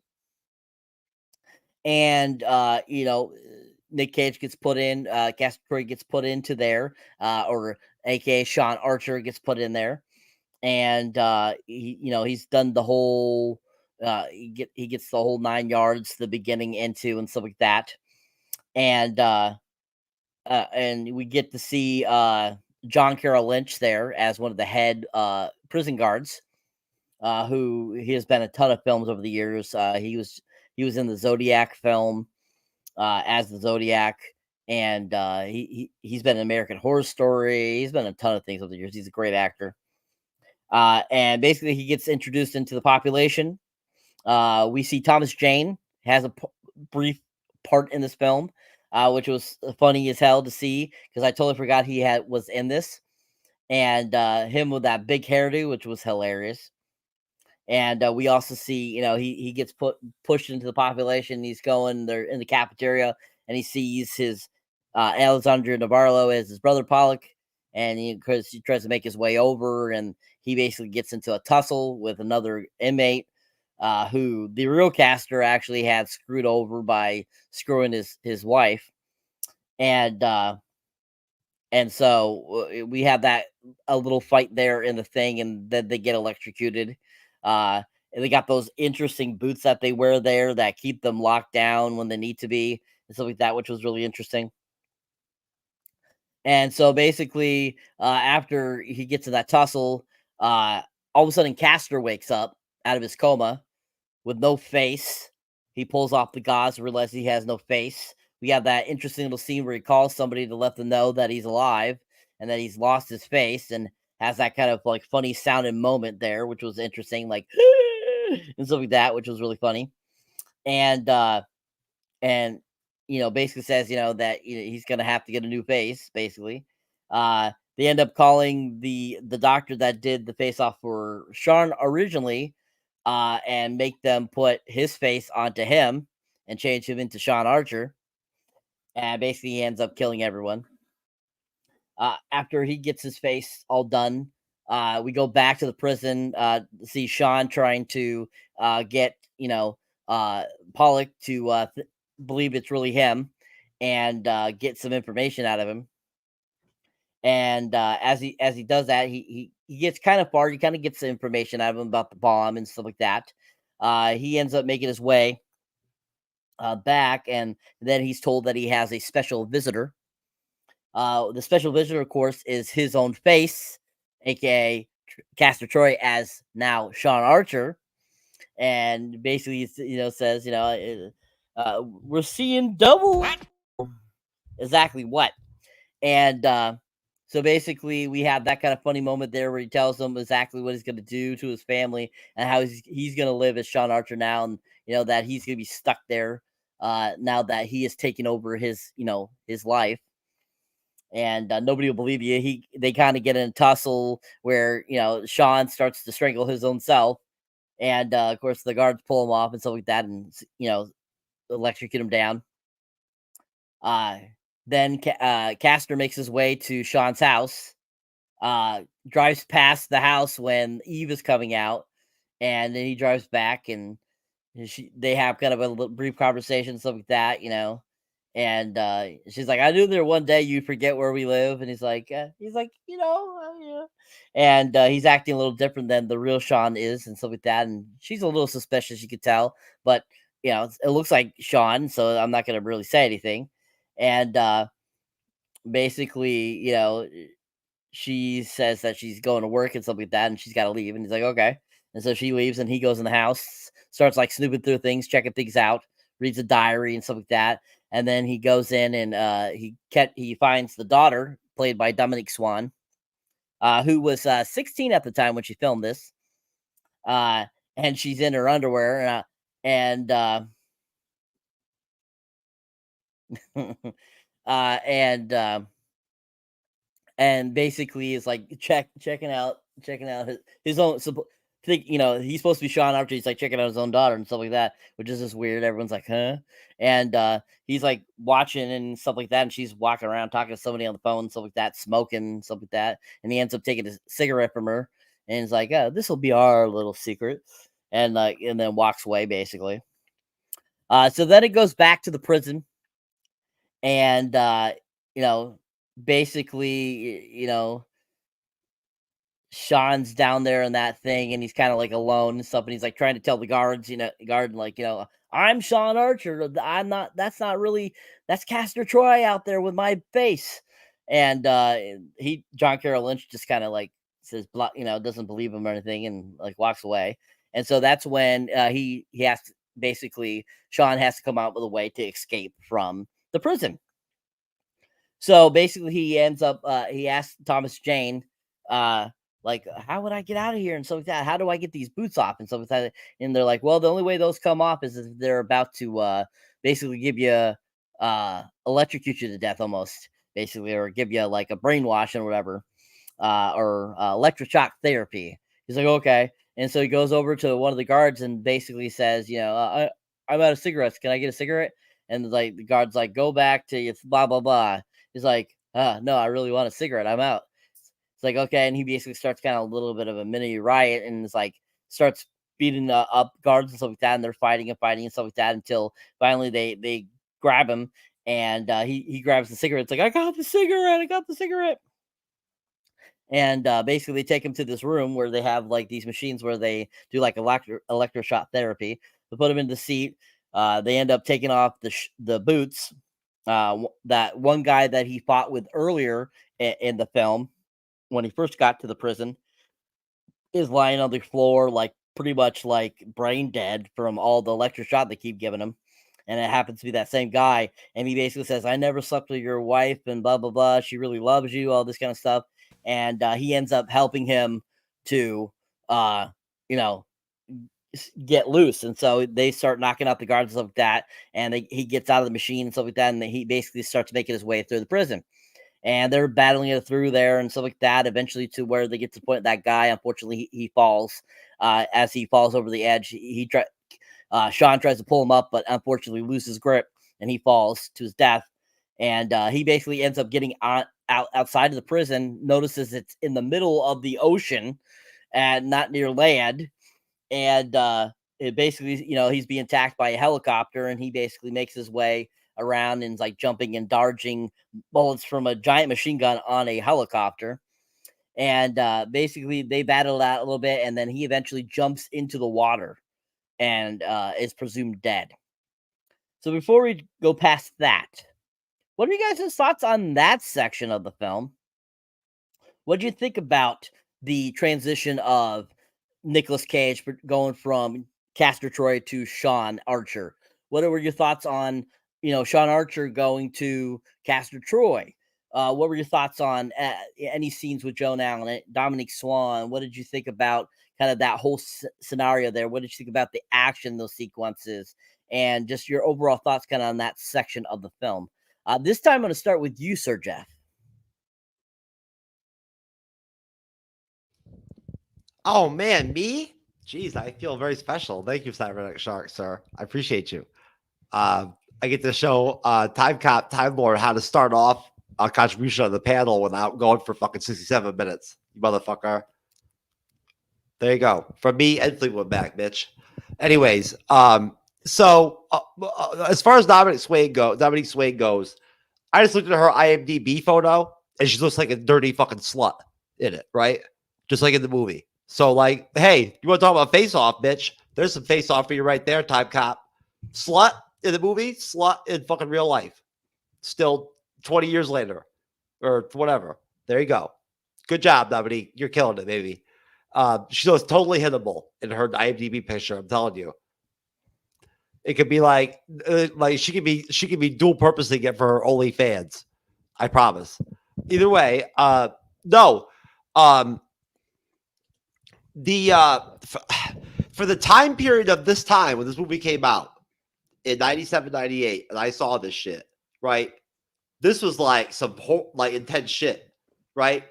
And, Nick Cage gets put in, Castor Troy gets put into there, or aka Sean Archer gets put in there. And, he's done the whole, he gets the whole 9 yards, the beginning into and stuff like that. And we get to see John Carroll Lynch there as one of the head prison guards, who he has been in a ton of films over the years. He was He was in the Zodiac film as the Zodiac, and he's been in American Horror Story. He's been in a ton of things over the years. He's a great actor. And basically, he gets introduced into the population. We see Thomas Jane has a brief part in this film, which was funny as hell to see because I totally forgot he was in this. And him with that big hairdo, which was hilarious. And we also see, he gets pushed into the population. He's going there in the cafeteria, and he sees his Alexandre Navarro as his brother Pollock, and he tries to make his way over, and he basically gets into a tussle with another inmate who the real caster actually had screwed over by screwing his wife. And so we have a little fight there in the thing, and then they get electrocuted. And they got those interesting boots that they wear there that keep them locked down when they need to be, and stuff like that, which was really interesting. And so basically, after he gets in that tussle, all of a sudden Castor wakes up out of his coma with no face. He pulls off the gauze, realizes he has no face. We have that interesting little scene where he calls somebody to let them know that he's alive and that he's lost his face, and has that kind of like funny sounding moment there, which was interesting, like and stuff like that, which was really funny. And basically says, that he's gonna have to get a new face. Basically, they end up calling the doctor that did the face off for Sean originally, and make them put his face onto him and change him into Sean Archer. And basically, he ends up killing everyone. After he gets his face all done, we go back to the prison, see Sean trying to get Pollock to believe it's really him, and get some information out of him. And as he does that, he gets kind of far. He kind of gets the information out of him about the bomb and stuff like that. He ends up making his way back, and then he's told that he has a special visitor. The special visitor, of course, is his own face, aka Castor Troy, as now Sean Archer. And basically, says, we're seeing double. Exactly what? And so basically, we have that kind of funny moment there where he tells them exactly what he's going to do to his family and how he's going to live as Sean Archer now, and that he's going to be stuck there now that he has taken over his life. And nobody will believe you. They kind of get in a tussle where Sean starts to strangle his own self, and of course the guards pull him off and stuff like that, and electrocute him down. Then Castor makes his way to Sean's house, drives past the house when Eve is coming out, and then he drives back, and they have kind of a brief conversation, stuff like that, and she's like, I knew there one day you'd forget where we live. And he's like, yeah. And he's acting a little different than the real Sean is, and stuff like that. And she's a little suspicious, you could tell, but it looks like Sean, so I'm not going to really say anything. And basically, she says that she's going to work and stuff like that, and she's got to leave. And he's like, okay. And so she leaves, and he goes in the house, starts like snooping through things, checking things out, reads a diary and stuff like that. And then he goes in, and he finds the daughter, played by Dominique Swan, who was 16 at the time when she filmed this. And she's in her underwear, and basically is like checking out his own. He's supposed to be Sean Archer. He's like checking out his own daughter and stuff like that, which is just weird. Everyone's like, huh? And he's like watching and stuff like that, and she's walking around talking to somebody on the phone and stuff like that, smoking and stuff like that. And he ends up taking a cigarette from her, and he's like, oh, this will be our little secret, and then walks away basically. So then it goes back to the prison, and basically, Sean's down there in that thing, and he's kind of like alone and stuff, and he's like trying to tell the guards, I'm Sean Archer. I'm not. That's Castor Troy out there with my face. And John Carroll Lynch just kind of like says, doesn't believe him or anything, and like walks away. And so that's when he has to basically Sean has to come out with a way to escape from the prison. So basically, he ends up he asks Thomas Jane, like, how would I get out of here and stuff like that? How do I get these boots off and stuff like that? And they're like, well, the only way those come off is if they're about to basically give you electrocute you to death almost, basically, or give you like a brainwash and whatever, or electroshock therapy. He's like, okay. And so he goes over to one of the guards and basically says, I'm out of cigarettes. Can I get a cigarette? And like the guard's like, go back to your blah, blah, blah. He's like, no, I really want a cigarette. I'm out. It's like, okay. And he basically starts kind of a little bit of a mini riot and is like, starts beating up guards and stuff like that. And they're fighting and stuff like that until finally they grab him. And he grabs the cigarette. It's like, I got the cigarette. And basically they take him to this room where they have like these machines where they do like electroshock therapy. They put him in the seat. They end up taking off the boots. That one guy that he fought with earlier in the film, when he first got to the prison, is lying on the floor, like pretty much like brain dead from all the electroshock they keep giving him. And it happens to be that same guy. And he basically says, I never slept with your wife and blah, blah, blah. She really loves you, all this kind of stuff. And he ends up helping him to, get loose. And so they start knocking out the guards and stuff like that. And he gets out of the machine and stuff like that. And he basically starts making his way through the prison. And they're battling it through there and stuff like that, eventually to where they get to the point that guy, unfortunately, he falls. As he falls over the edge, Sean tries to pull him up, but unfortunately loses grip, and he falls to his death. And he basically ends up getting outside of the prison, notices it's in the middle of the ocean and not near land. And it basically, he's being attacked by a helicopter, and he basically makes his way around and is like jumping and dodging bullets from a giant machine gun on a helicopter. And basically they battle out a little bit, and then he eventually jumps into the water and is presumed dead. So before we go past that, what are you guys' thoughts on that section of the film? What do you think about the transition of Nicolas Cage going from Castor Troy to Sean Archer? What were your thoughts on, Sean Archer going to Castor Troy? What were your thoughts on any scenes with Joan Allen, Dominique Swan? What did you think about kind of that whole scenario there? What did you think about the action, those sequences, and just your overall thoughts kind of on that section of the film? This time I'm going to start with you, Sir Jeff. Oh, man, me? Jeez, I feel very special. Thank you, Cyberneticshark, sir. I appreciate you. I get to show Time Lord how to start off a contribution on the panel without going for fucking 67 minutes, you motherfucker. There you go. From me and Fleetwood Mac, bitch. Anyways, so as far as Dominique Swain goes, I just looked at her IMDb photo, and she looks like a dirty fucking slut in it, right? Just like in the movie. So, like, hey, you want to talk about face off, bitch? There's some face off for you right there, Time Cop. Slut in the movie, slut in fucking real life. Still 20 years later, or whatever. There you go. Good job, Dominique. You're killing it, baby. She looks totally hittable in her IMDb picture. I'm telling you. It could be like she could be dual purposing it for her OnlyFans. I promise. Either way, no. For the time period of this time when this movie came out in 97, 98, and I saw this shit, right? This was like some intense shit, right?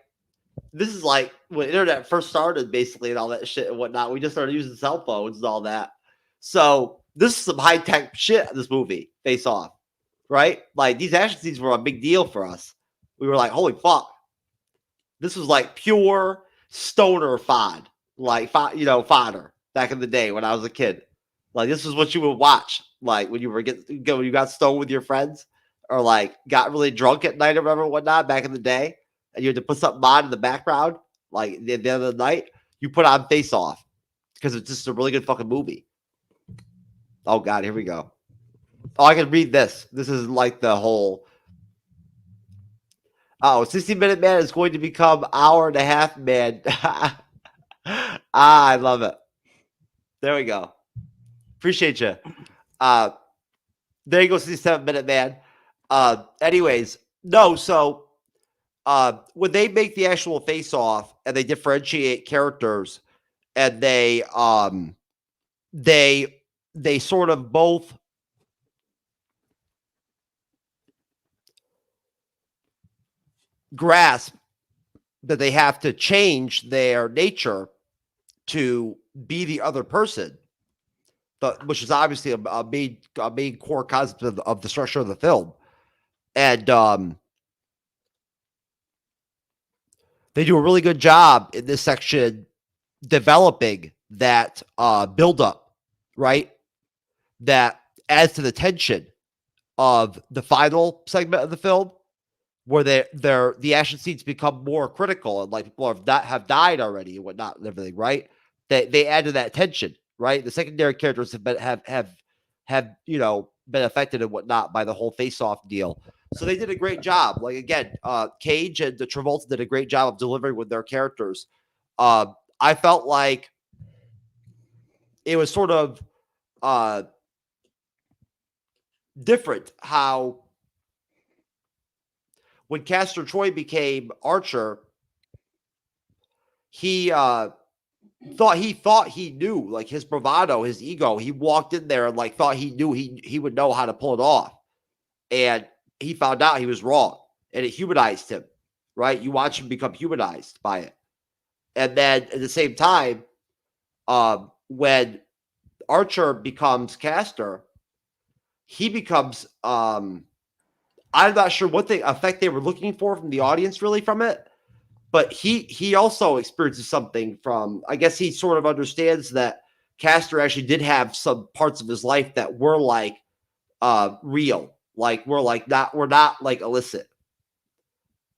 This is like when internet first started, basically, and all that shit and whatnot. We just started using cell phones and all that. So this is some high tech shit. This movie, Face Off, right? Like these action scenes were a big deal for us. We were like, holy fuck! This was like pure stoner fodder back in the day when I was a kid. Like this is what you would watch, like when you got stoned with your friends, or like got really drunk at night or whatever, whatnot, back in the day, and you had to put something on in the background, like at the end of the night, you put on Face Off because it's just a really good fucking movie. Oh God, here we go. Oh, I can read this. This is like the whole. 60-minute man is going to become hour and a half man. I love it. There we go. Appreciate you. There you go, 67-minute man. Anyways, no, so when they make the actual face-off and they differentiate characters and they sort of both grasp that they have to change their nature to be the other person, which is obviously a main core concept of the structure of the film. And they do a really good job in this section developing that buildup, right? That adds to the tension of the final segment of the film, where the action scenes become more critical and like people have died already and whatnot and everything, right? They add to that tension, right? The secondary characters have been affected and whatnot by the whole face-off deal. So they did a great job. Like again, Cage and the Travolta did a great job of delivering with their characters. I felt like it was sort of different how when Castor Troy became Archer, he thought he knew, like his bravado, his ego. He walked in there and like thought he knew he would know how to pull it off, and he found out he was wrong, and it humanized him. Right? You watch him become humanized by it, and then at the same time, when Archer becomes Castor, he becomes I'm not sure what the effect they were looking for from the audience really from it, but he also experiences something from, I guess he sort of understands that Castor actually did have some parts of his life that were like real, like we're not like illicit.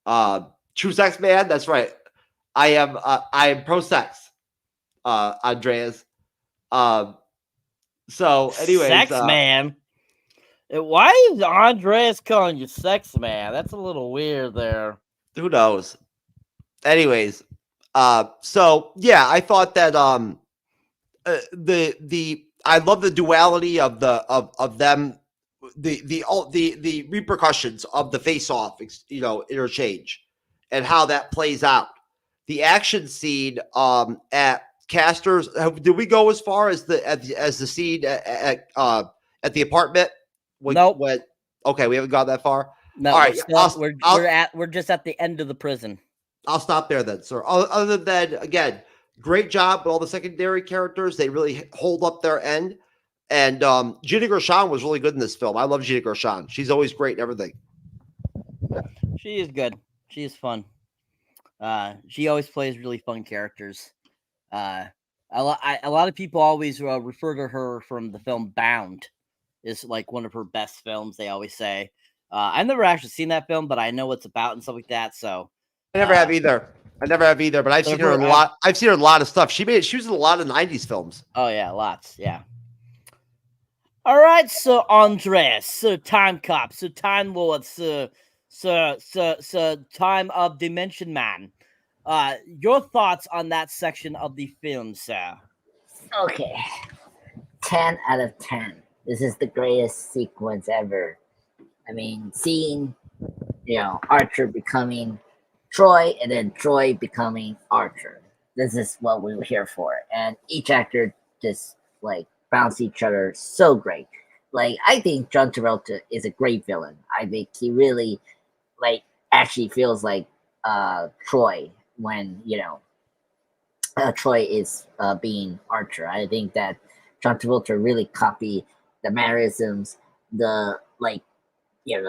True sex man, that's right. I am pro sex, Andreas. So anyways, sex man. Why is Andreas calling you sex man? That's a little weird there. Who knows? Anyways, so yeah, I thought that I love the duality of them, the repercussions of the face-off, interchange, and how that plays out. The action scene at Castor's. Did we go as far as the scene at the apartment? Nope. Okay, we haven't gone that far. No, all right. We're just at the end of the prison. I'll stop there then, sir. Other than, again, great job with all the secondary characters. They really hold up their end. And Gina Gershon was really good in this film. I love Gina Gershon. She's always great and everything. She is good. She is fun. She always plays really fun characters. A lot of people always refer to her from the film Bound. Is like one of her best films, they always say. I've never actually seen that film, but I know what it's about and stuff like that. So I never have either. But I've seen her in a lot. I've seen her in a lot of stuff. She was in a lot of 90s films. Oh yeah, lots. Yeah. All right, so Andreas, Sir Time Cop, Sir Time Lord, Sir Time of Dimension Man. Your thoughts on that section of the film, sir? Okay, 10 out of 10. This is the greatest sequence ever. I mean, seeing, Archer becoming Troy and then Troy becoming Archer. This is what we were here for. And each actor just, bounce each other so great. I think John Travolta is a great villain. I think he really, actually feels like Troy when, Troy is being Archer. I think that John Travolta really copied the mannerisms, the the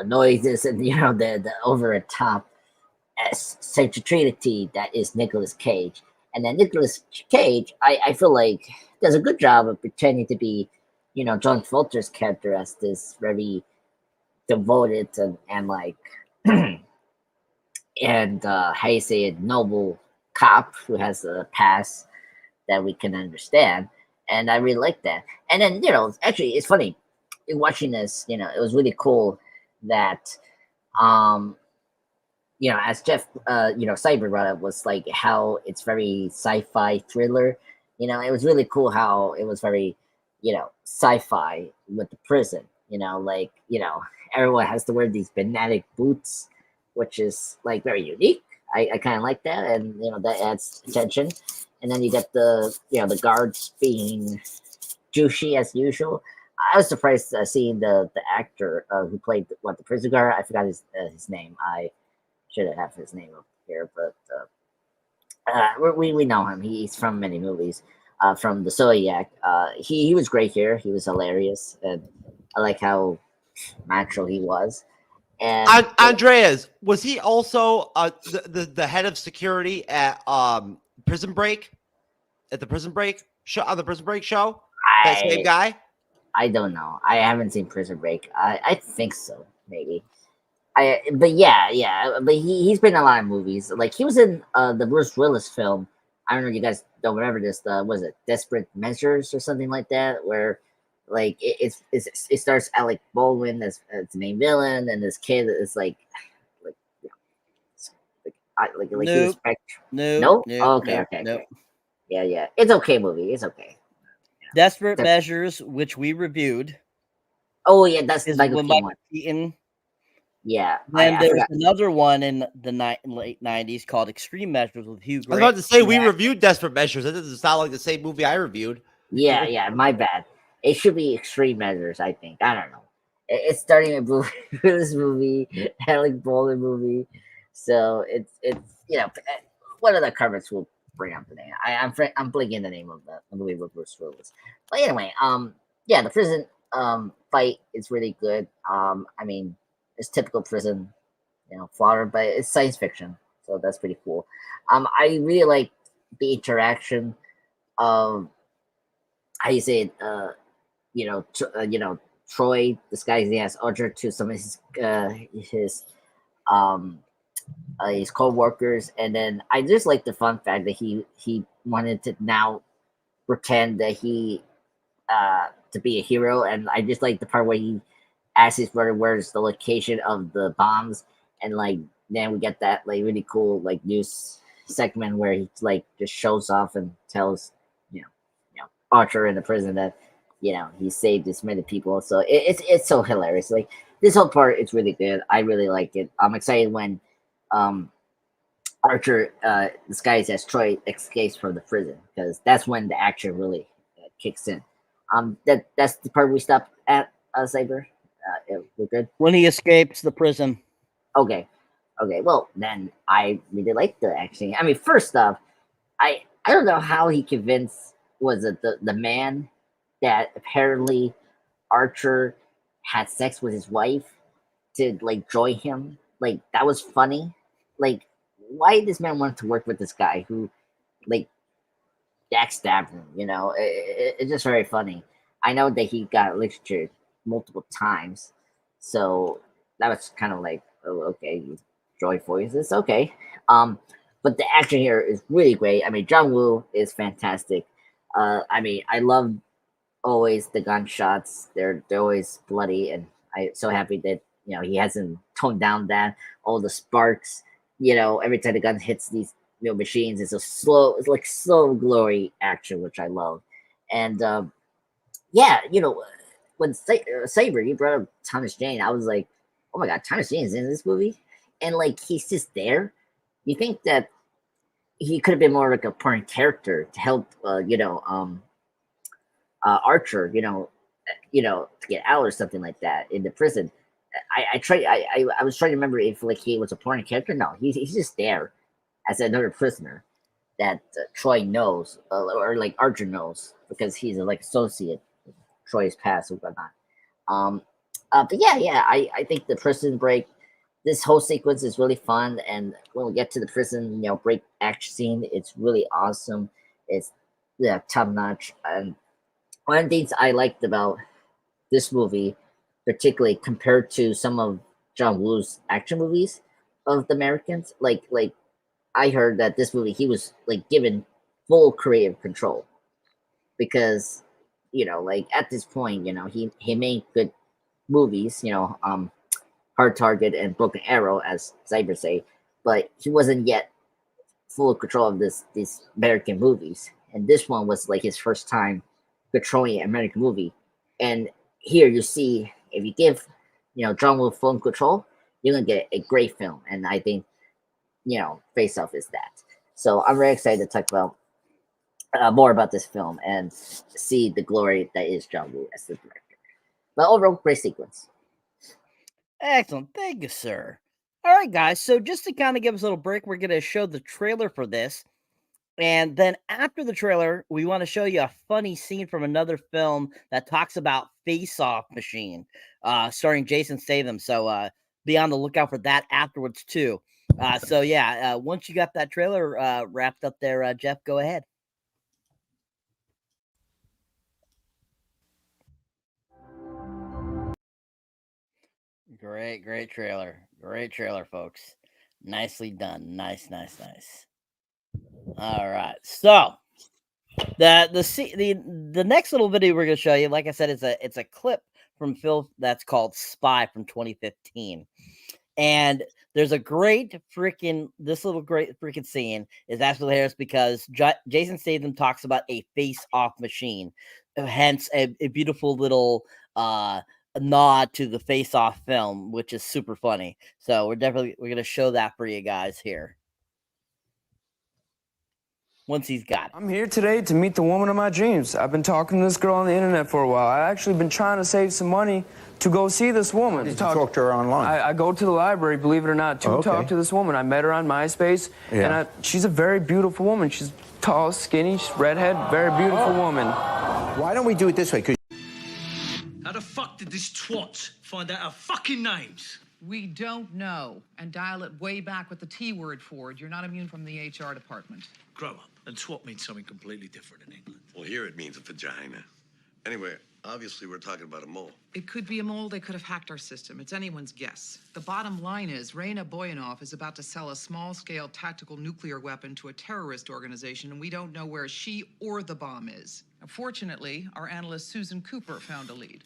noises, and the over the top eccentricity that is Nicolas Cage. And then Nicolas Cage, I feel like does a good job of pretending to be, John Travolta's character as this very devoted and and how you say it, noble cop who has a past that we can understand. And I really like that. And then, actually, it's funny in watching this, it was really cool that, as Jeff, Cyber brought up, was how it's very sci-fi thriller. It was really cool how it was very, sci-fi with the prison. Like everyone has to wear these banana boots, which is like very unique. I kind of like that, and that adds attention. And then you get the guards being douchey as usual. I was surprised seeing the actor who played the prison guard. I forgot his name. I should have his name up here, but we know him. He's from many movies. From the Zodiac. He was great here. He was hilarious, and I like how natural he was. And Andreas, was he also the head of security at Prison Break? At the Prison Break show, on the Prison Break show? That same guy? I don't know. I haven't seen Prison Break. I think so, maybe. But yeah. But he's been in a lot of movies. Like he was in the Bruce Willis film. I don't know if you guys don't remember this. Was it Desperate Measures or something like that? Where like it starts Alec Baldwin as the main villain, and this kid is like Nope. No. Okay. Yeah. It's okay movie. It's okay. Desperate Measures, which we reviewed. Oh yeah, that's is Michael Keaton. Yeah. And there was another one in the late 90s called Extreme Measures with Hugh Grant. I was about to say we reviewed Desperate Measures. That doesn't sound like the same movie I reviewed. Yeah, my bad. It should be Extreme Measures, I think. I don't know. It's starting a Bruce movie, Alec Baldwin movie. So it's one of the covers will bring up the name. I'm blanking the name of the movie with Bruce Willis. But anyway, the prison fight is really good. I mean, it's typical prison, fodder, but it's science fiction, so that's pretty cool. I really like the interaction of how you say it. Troy disguising as Archer to some of his co-workers, and then I just like the fun fact that he wanted to now pretend that he to be a hero, and I just like the part where he asks his brother where's the location of the bombs, and like then we get that like really cool like news segment where he like just shows off and tells Archer in the prison that he saved this many people. So it's so hilarious. Like this whole part is really good. I really like it. I'm excited when Archer disguised as Troy escapes from the prison, because that's when the action really kicks in. That's the part we stopped at, Saber. We're good. When he escapes the prison. Okay. Well, then I really like the action. I mean, first off, I don't know how he convinced the man that apparently Archer had sex with his wife to like join him. Like that was funny. Like why this man wanted to work with this guy who like backstabbed him? It's just very funny. I know that he got lectured multiple times, so that was kind of like, oh, okay, you join voices, okay. But the action here is really great. I mean, John Woo is fantastic. I mean, I love always the gunshots. They're always bloody, and I'm so happy that he hasn't toned down that all the sparks. Every time the gun hits these machines, it's it's like slow glory action, which I love. And when Saber, you brought up Thomas Jane, I was like, oh my god, Thomas Jane is in this movie, and like he's just there. You think that he could have been more like a important character to help, Archer, to get out or something like that in the prison. I was trying to remember if like he was a important character. No, he's just there as another prisoner that Troy knows, or like Archer knows, because he's like associate with Troy's past or whatnot. But yeah, I think the prison break, this whole sequence is really fun, and when we get to the prison, break action scene, it's really awesome. It's top notch. And one of the things I liked about this movie, particularly compared to some of John Woo's action movies of the Americans, like I heard that this movie he was like given full creative control, because like at this point, he made good movies, Hard Target and Broken Arrow, as Cyber say, but he wasn't yet full control of these American movies. And this one was like his first time controlling an American movie. And here you see, if you give, John Woo full control, you're gonna get a great film. And I think, Face Off is that. So I'm very excited to talk about more about this film and see the glory that is John Woo as the director. But overall, great sequence. Excellent. Thank you, sir. All right, guys. So just to kind of give us a little break, we're going to show the trailer for this. And then after the trailer, we want to show you a funny scene from another film that talks about Face Off Machine, starring Jason Statham. So be on the lookout for that afterwards, too. Once you got that trailer wrapped up there, Jeff, go ahead. Great trailer. Great trailer, folks. Nicely done. Nice. All right. So the next little video we're gonna show you, like I said, it's a clip from film that's called Spy from 2015. And there's a great freaking scene is absolutely hilarious because Jason Statham talks about a face-off machine, hence a beautiful little a nod to the Face Off film, which is super funny. So we're gonna show that for you guys here. Once he's got it. I'm here today to meet the woman of my dreams. I've been talking to this girl on the internet for a while. I've actually been trying to save some money to go see this woman. Did you talk to her online? I go to the library, believe it or not, to talk to this woman. I met her on MySpace, and she's a very beautiful woman. She's tall, skinny, redhead, very beautiful woman. Why don't we do it this way? How the fuck did this twat find out our fucking names? We don't know. And dial it way back with the T word for it. You're not immune from the HR department. Grow up. And twat means something completely different in England. Well, here it means a vagina. Anyway, obviously we're talking about a mole. It could be a mole. They could have hacked our system. It's anyone's guess. The bottom line is Raina Boyanov is about to sell a small-scale tactical nuclear weapon to a terrorist organization, and we don't know where she or the bomb is. Fortunately, our analyst Susan Cooper found a lead.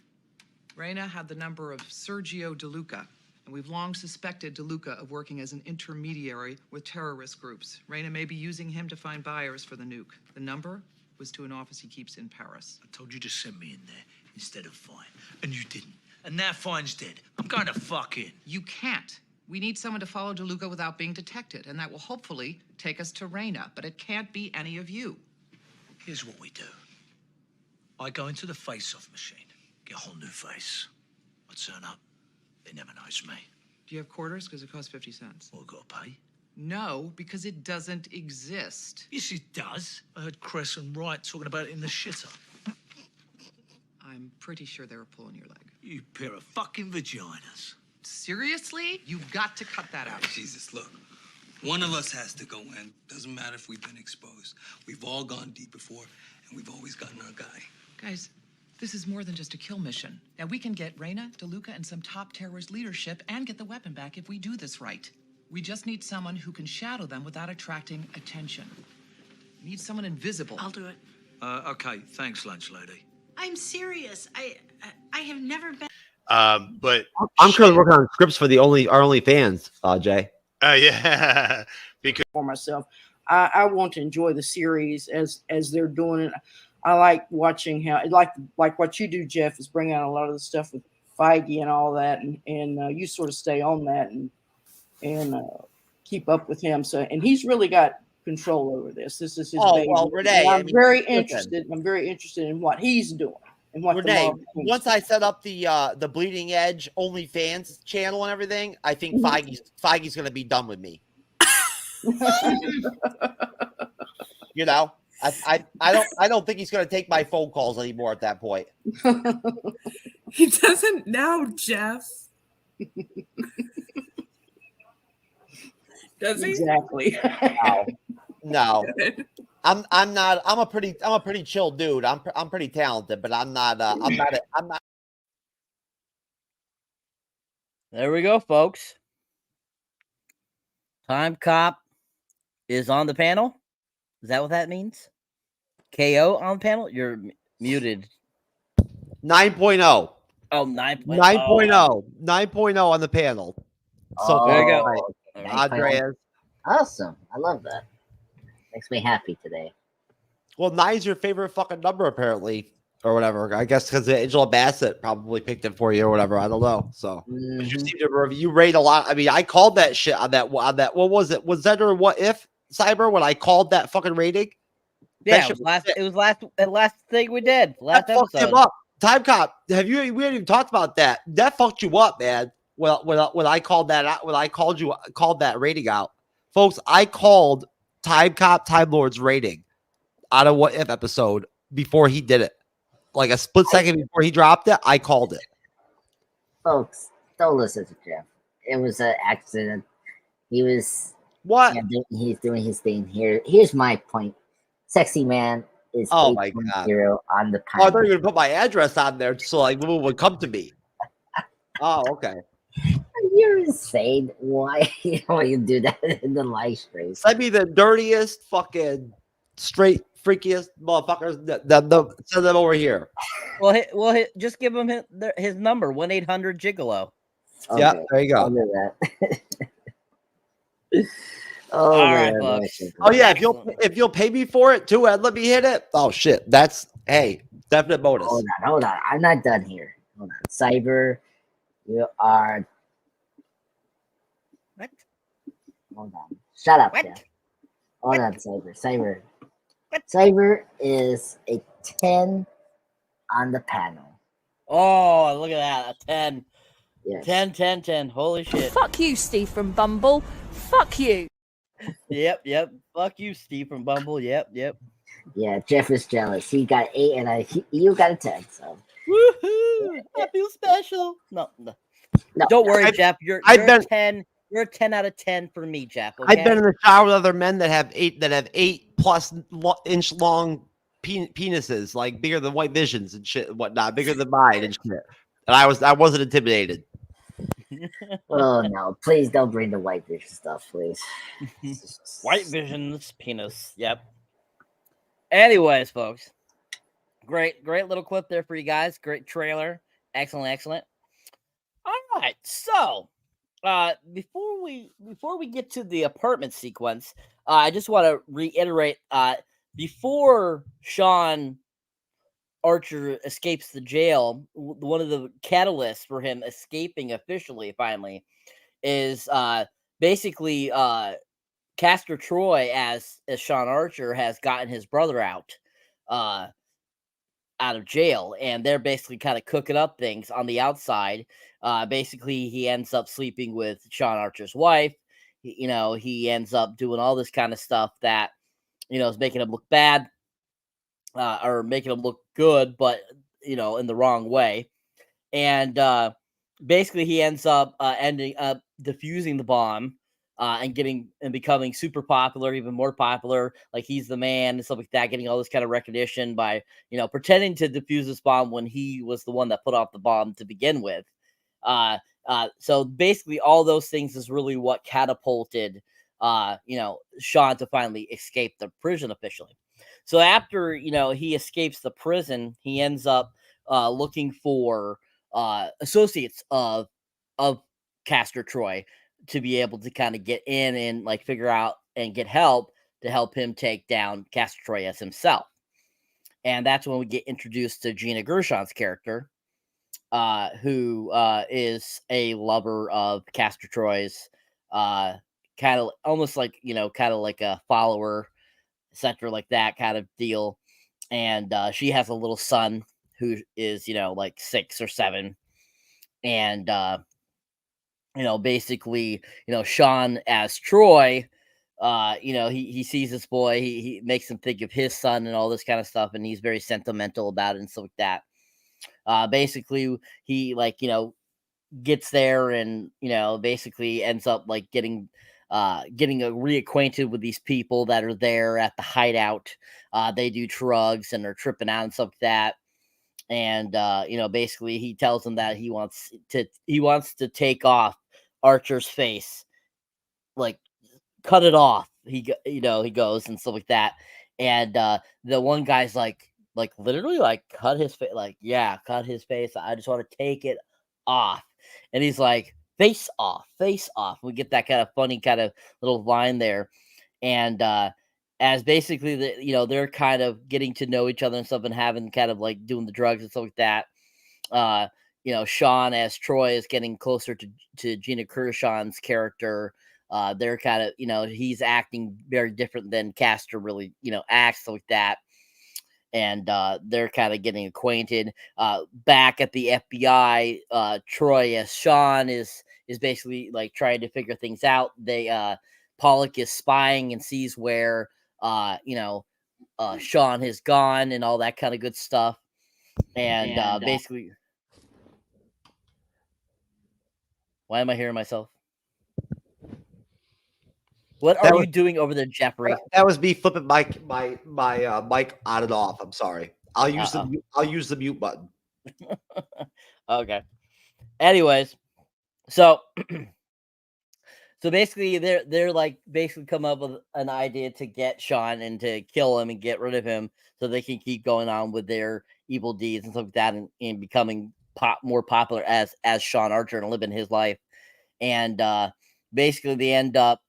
Raina had the number of Sergio De Luca, and we've long suspected De Luca of working as an intermediary with terrorist groups. Raina may be using him to find buyers for the nuke. The number was to an office he keeps in Paris. I told you to send me in there instead of Fine, and you didn't. And now Fine's dead. I'm going to fuck in. You can't. We need someone to follow De Luca without being detected, and that will hopefully take us to Raina, but it can't be any of you. Here's what we do. I go into the face-off machine, get a whole new face. I turn up. They never notice me. Do you have quarters? Because it costs 50 cents. Well, got to pay. No, because it doesn't exist. Yes, it does. I heard Cress and Wright talking about it in the shitter. I'm pretty sure they were pulling your leg. You pair of fucking vaginas. Seriously? You've got to cut that out. Jesus, look. One of us has to go in. Doesn't matter if we've been exposed. We've all gone deep before, and we've always gotten our guy. Guys, this is more than just a kill mission. Now, we can get Raina, De Luca, and some top terrorist leadership and get the weapon back if we do this right. We just need someone who can shadow them without attracting attention. We need someone invisible. I'll do it. Okay, thanks, lunch lady. I'm serious. I have never been. But I'm currently working on scripts for our only fans, Jay. Yeah, because for myself, I want to enjoy the series as they're doing it. I like watching how, like what you do, Jeff, is bring out a lot of the stuff with Feige and all that, and you sort of stay on that and keep up with him. So, and he's really got control over this. This is his baby. Well, Renee, I'm very interested. I'm very interested in what he's doing and what Renee, once I set up the Bleeding Edge OnlyFans channel and everything, I think Feige's going to be done with me. You know, I don't think he's going to take my phone calls anymore at that point. He doesn't now, Jeff. Does he? Exactly. No. I'm not. I'm a pretty chill dude. I'm pretty talented, but I'm not. I'm not. There we go, folks. Time Cop is on the panel. Is that what that means? KO on the panel? You're muted. 9.0. Oh, 9.0. 9.0 on the panel. So there you go. Right. Andreas. Awesome. I love that. Makes me happy today. Well, 9's your favorite fucking number, apparently. or whatever. I guess because Angela Bassett probably picked it for you or whatever. I don't know. So you rate a lot. I mean, I called that shit on that. What was it? Was that or what if Cyber when I called that fucking rating? Yeah, it was last thing we did. Last That fucked episode. him up. Time Cop, we hadn't even talked about that. That fucked you up, man. Well, when I called that out, when I called that rating out, folks, I called Time Cop Time Lord's rating out of What If episode before he did it. Like a split second before he dropped it, I called it. Folks, don't listen to Jeff. It was an accident. He was he's doing his thing here. Here's my point. Sexy Man is my god hero on the panel. Oh, I thought you were gonna put my address on there so like women would come to me. Oh, okay. You're insane. Why you do that in the live stream? Send me the dirtiest, fucking straight, freakiest motherfuckers. Send them over here. Well, just give him his number 1-800-GIGOLO. Okay. Yeah, there you go. I'll do that. All right, folks. Oh yeah, if you'll pay me for it too and let me hit it. Oh shit, that's definite bonus. Hold on. I'm not done here. Hold on, Cyber, you are. What? Hold on. Shut up, What? Jeff. Hold on, Cyber. Cyber is a 10 on the panel. Oh, look at that. A 10. Yes. 10. Holy shit. Fuck you, Steve from Bumble. Fuck you. Yep. Fuck you, Steve from Bumble. Yep. Yeah, Jeff is jealous. He got 8 and you got a 10. So. Woohoo! I feel special. No. Don't worry, Jeff. You're 10. You're a 10 out of 10 for me, Jeff. Okay? I've been in the shower with other men that have 8+ inch long penises, like bigger than White Visions and shit and whatnot, bigger than mine and shit. And I wasn't intimidated. Oh no! Please don't bring the White Vision stuff, please. White Vision's penis. Yep. Anyways, folks, great little clip there for you guys. Great trailer. Excellent. All right, so before we get to the apartment sequence, I just want to reiterate before Sean Archer escapes the jail, one of the catalysts for him escaping officially finally is basically Castor Troy as Sean Archer has gotten his brother out of jail, and they're basically kind of cooking up things on the outside. Basically he ends up sleeping with Sean Archer's wife. He ends up doing all this kind of stuff that is making him look bad. Or making him look good, but in the wrong way. And basically he ends up ending up defusing the bomb and becoming super popular, even more popular. Like he's the man and stuff like that, getting all this kind of recognition by pretending to defuse this bomb when he was the one that put off the bomb to begin with. So basically all those things is really what catapulted Sean to finally escape the prison officially. So after, he escapes the prison, he ends up looking for associates of Castor Troy to be able to kind of get in and like figure out and get help to help him take down Castor Troy as himself. And that's when we get introduced to Gina Gershon's character, who is a lover of Castor Troy's, kind of almost like, kind of like a follower, etc., like that kind of deal. And she has a little son who is like 6 or 7, and basically Sean as Troy, he sees this boy, he makes him think of his son and all this kind of stuff, and he's very sentimental about it and stuff like that. Basically he gets there and basically ends up like getting reacquainted with these people that are there at the hideout. They do drugs and are tripping out and stuff like that. And basically he tells them that he wants to take off Archer's face, like cut it off. He goes and stuff like that. And the one guy's like literally like cut his face, like, yeah, cut his face. I just want to take it off. And he's like, face off. We get that kind of funny kind of little line there. And as basically they're kind of getting to know each other and stuff and having kind of like doing the drugs and stuff like that. Sean as Troy is getting closer to Gina Gershon's character. They're kind of, he's acting very different than Castor really, acts like that. And they're kind of getting acquainted. Back at the FBI, Troy as Sean is basically like trying to figure things out. Pollock is spying and sees where Sean has gone and all that kind of good stuff. And basically, why am I hearing myself? What are you doing over there, Jeffrey? That was me flipping my mic on and off. I'm sorry. I'll use the mute button. Okay. Anyways, so basically they're like basically come up with an idea to get Sean and to kill him and get rid of him so they can keep going on with their evil deeds and stuff like that and becoming more popular as Sean Archer and living his life. And basically they end up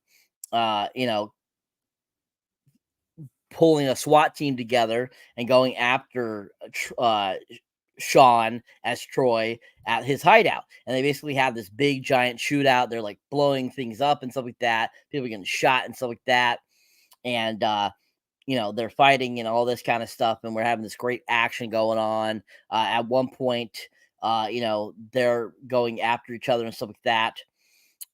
pulling a SWAT team together and going after Sean as Troy at his hideout. And they basically have this big giant shootout. They're like blowing things up and stuff like that. People getting shot and stuff like that. And, they're fighting and all this kind of stuff. And we're having this great action going on. At one point, they're going after each other and stuff like that.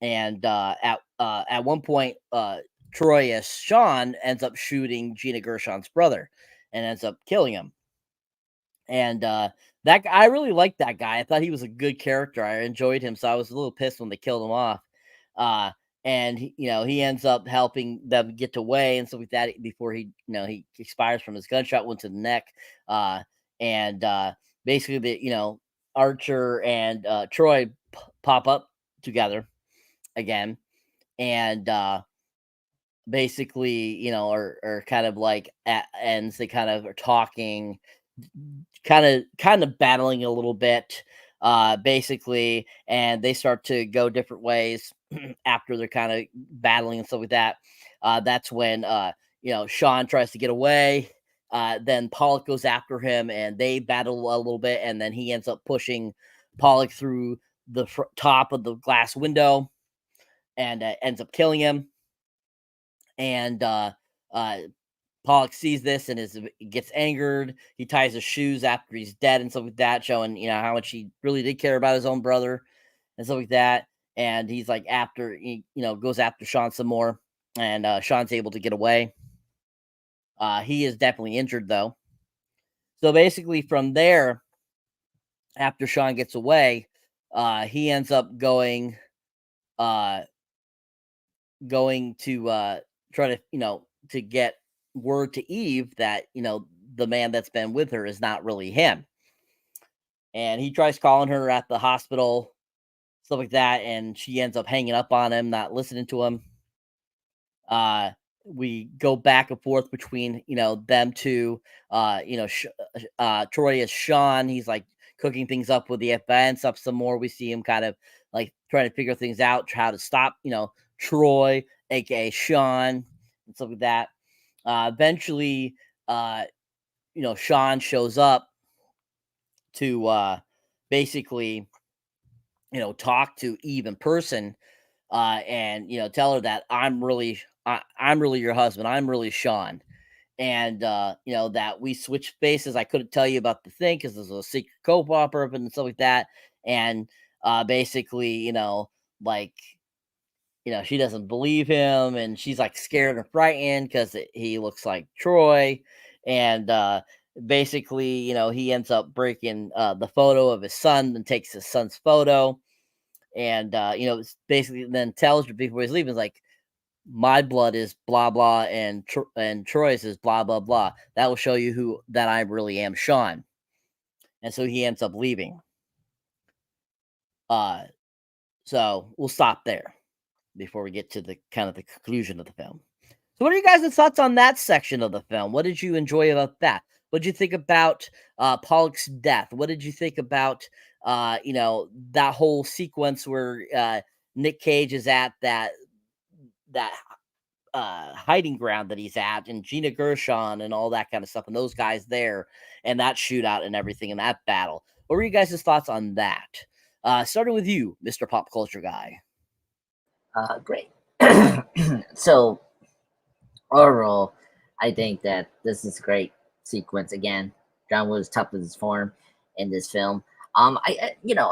And at one point, Troy as Sean ends up shooting Gina Gershon's brother and ends up killing him. And that guy, I really liked that guy. I thought he was a good character. I enjoyed him, so I was a little pissed when they killed him off. And he ends up helping them get away and stuff like that before he expires from his gunshot wound to the neck. Basically, Archer and Troy pop up together again, and basically, are kind of like at ends. They kind of are talking, kind of battling a little bit, basically, and they start to go different ways after they're kind of battling and stuff like that. That's when Sean tries to get away. Then Pollock goes after him, and they battle a little bit, and then he ends up pushing Pollock through the top of the glass window, and ends up killing him. And Pollock sees this and gets angered. He ties his shoes after he's dead and stuff like that, showing how much he really did care about his own brother and stuff like that. And he's like goes after Sean some more, and Sean's able to get away. He is definitely injured though. So basically, from there, after Sean gets away, he ends up going to try to to get word to Eve that the man that's been with her is not really him. And he tries calling her at the hospital, stuff like that, and she ends up hanging up on him, not listening to him. We go back and forth between them two. Troy as Sean, he's like cooking things up with the FBI and stuff some more. We see him kind of like trying to figure things out, how to stop Troy, aka Sean, and stuff like that. Eventually, Sean shows up to basically talk to Eve in person, and tell her that I'm really your husband. I'm really Sean. And that we switched faces. I couldn't tell you about the thing because there's a secret co-op and stuff like that. And basically, she doesn't believe him, and she's like scared and frightened because he looks like Troy. And basically, he ends up breaking the photo of his son and takes his son's photo. And basically then tells her before he's leaving, like, my blood is blah blah, and Troy's is blah blah blah. That will show you that I really am, Sean. And so he ends up leaving. So we'll stop there before we get to the kind of the conclusion of the film. So what are you guys' thoughts on that section of the film? What did you enjoy about that? What did you think about Pollock's death? What did you think about that whole sequence where Nick Cage is at that hiding ground that he's at, and Gina Gershon and all that kind of stuff, and those guys there, and that shootout and everything in that battle. What were you guys' thoughts on that? Starting with you, Mr. Pop Culture Guy. Great. So overall, I think that this is a great sequence. Again, John Woo is tough in his form in this film.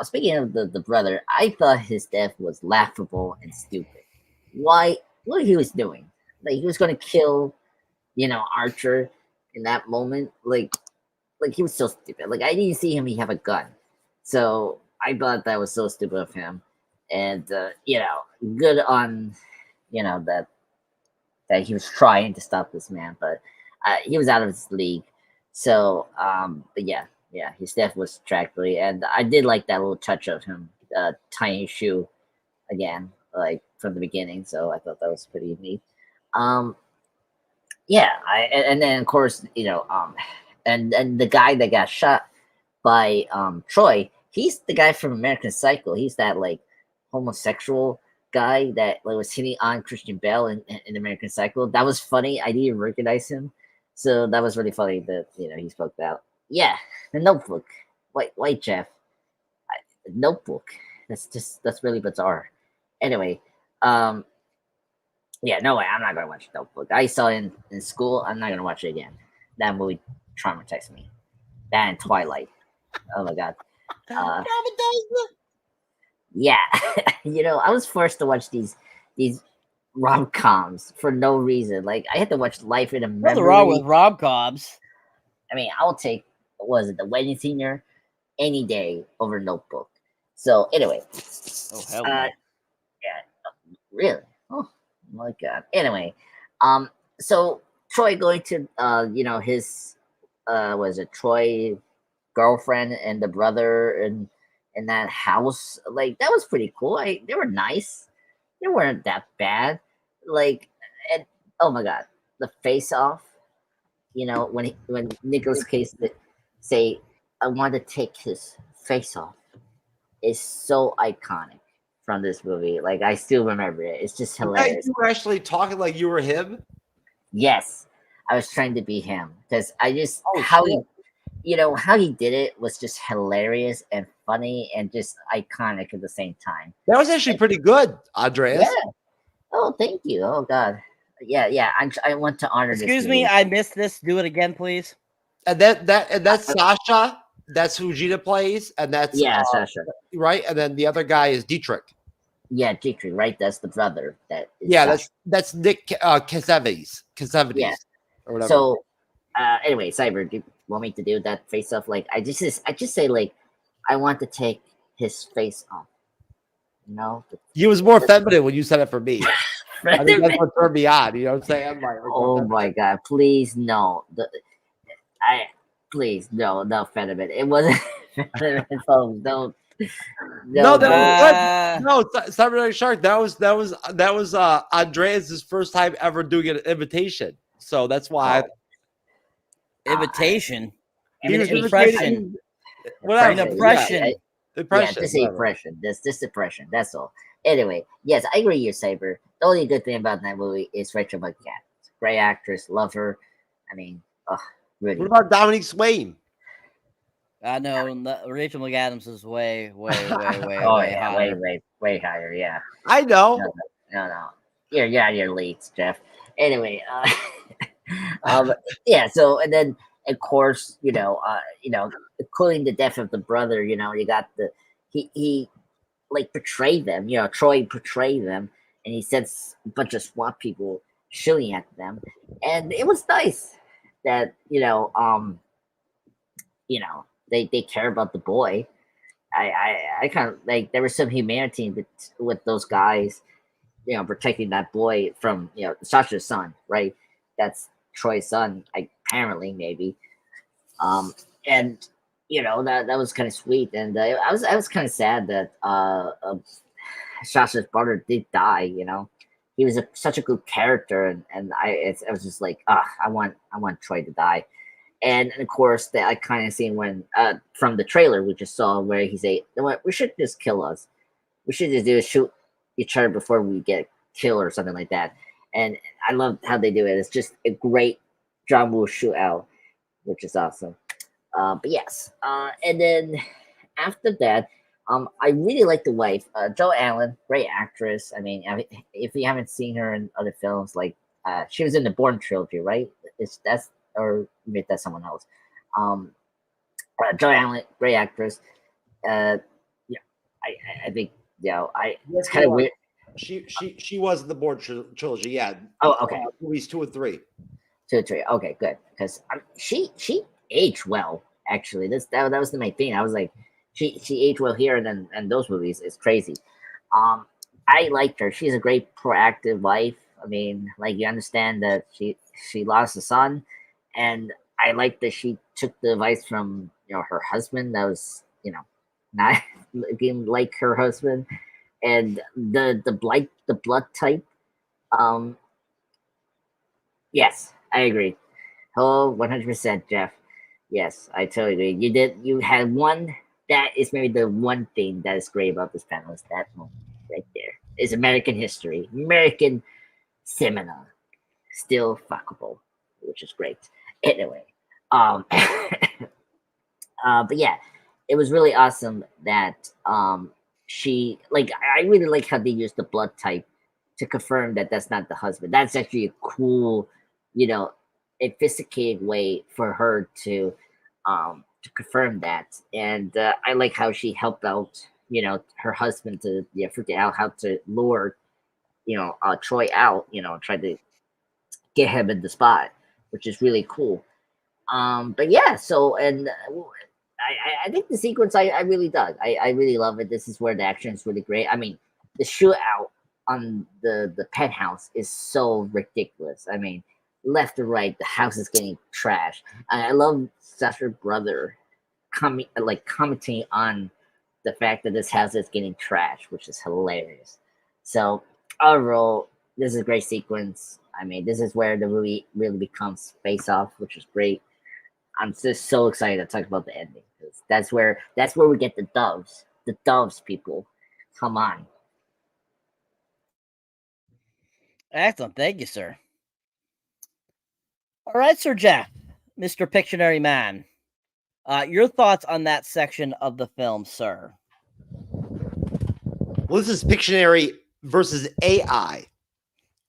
Speaking of the brother, I thought his death was laughable and stupid. Why? What he was doing? Like, he was going to kill, Archer in that moment. Like he was so stupid. Like, I didn't see him. He have a gun, so I thought that was so stupid of him. And good on, that he was trying to stop this man, but he was out of his league. So, but yeah, his death was tragically, and I did like that little touch of him tying his shoe again, like from the beginning. So I thought that was pretty neat. And then of course, and the guy that got shot by Troy, he's the guy from American Psycho. He's that like homosexual guy that was hitting on Christian Bale in American Psycho. That was funny. I didn't recognize him, so that was really funny that he spoke out. Yeah, the Notebook. White Jeff. Notebook. That's really bizarre. Anyway, no way. I'm not gonna watch Notebook. I saw it in school. I'm not gonna watch it again. That movie traumatized me. That and Twilight. Oh my god. Yeah, I was forced to watch these rom-coms for no reason. Like, I had to watch Life in a Memory. Nothing wrong with rom-coms. I mean, I'll take The Wedding Singer any day over Notebook. So anyway, hell no. Really? Oh my god. Anyway, so Troy going to his was it Troy girlfriend and the brother and in that house, like, that was pretty cool. They were nice. They weren't that bad. Like, and oh my god, the face off. When Nicolas Cage say, "I want to take his face off," is so iconic from this movie. Like, I still remember it. It's just hilarious. You were actually talking like you were him. Yes, I was trying to be him because I just how he did it was just hilarious and funny and just iconic at the same time. That was actually pretty good, Andreas. Yeah. Oh, thank you. Oh God. Yeah. I want to honor. Excuse me, I missed this. Do it again, please. And that's Sasha. That's who Gina plays, and that's Sasha. Right, and then the other guy is Dietrich. Yeah, Dietrich. Right, that's the brother. That's Nick Cassavetes. Yeah. Or whatever. So, anyway, Cyber, do you want me to do that face off? Like, I just say, like, I want to take his face off. He was more feminine when you said it for me. I think that's what turned me on. You know what I'm saying? I'm like, oh my god, please no. Please no feminine. It wasn't feminine. Don't. Cyberneticshark. That was Andreas' first time ever doing an invitation. So that's why. Imitation. Impression. Whatever. Impression. Impression. This impression. This impression. That's all. Anyway, yes, I agree with you, Saber. The only good thing about that movie is Rachel McAdams. Great actress, love her. I mean, really. What about Dominique Swain? I know Rachel McAdams is way higher. way higher. Yeah, I know. No. You're out of your leagues, Jeff. Anyway, yeah. So, and then of course, including the death of the brother. You got he like betrayed them. Troy betrayed them, and he sends a bunch of SWAT people shooting at them, and it was nice that they care about the boy. I kind of like there was some humanity with those guys, protecting that boy from Sasha's son, right? That's Troy's son, apparently, maybe. And that was kind of sweet, and I was kind of sad that Sasha's brother did die. He was such a good character, and I was just like, I want Troy to die. And of course, the iconic scene when from the trailer we just saw where he say, "We should just kill us. We should just shoot each other before we get killed or something like that." and I love how they do it. It's just a great John Woo shootout, which is awesome. But yes, and then after that, I really like the wife, Jo Allen, great actress. I mean, if you haven't seen her in other films, like she was in the Bourne trilogy, right? Or maybe that's someone else. Jo Allen, great actress. Yeah, I think it's kind of weird. She was in the Bourne trilogy. Yeah. Oh, okay. Movies 2 and 3. 2 and 3. Okay, good. Because she aged well. Actually, that was the main thing. I was like, she aged well here and those movies. It's crazy. I liked her. She's a great proactive wife. I mean, like, you understand that she lost a son, and I like that she took the advice from her husband. That was not looking like her husband, and the blood type. Yes, I agree. Oh, 100%, Jeff. Yes, I totally agree. You had one. That is maybe the one thing that is great about this panel is that moment right there. Is American history, American cinema, still fuckable, which is great. Anyway, but yeah, it was really awesome that she I really like how they used the blood type to confirm that that's not the husband. That's actually a cool, a sophisticated way for her to confirm that. And I like how she helped out, her husband to figure out how to lure, Troy out, try to get him in the spot, which is really cool. But yeah, so and I think the sequence I really dug. I really love it. This is where the action is really great. I mean, the shootout on the penthouse is so ridiculous. I mean, left to right, the house is getting trashed. I love Sasha's brother commenting on the fact that this house is getting trashed, which is hilarious. So overall, this is a great sequence. I mean, this is where the movie really becomes face off, which is great. I'm just so excited to talk about the ending, because that's where we get the doves. The doves, people. Come on. Excellent. Thank you, sir. All right, Sir Jeff, Mr. Pictionary Man. Your thoughts on that section of the film, sir? Well, this is Pictionary versus AI,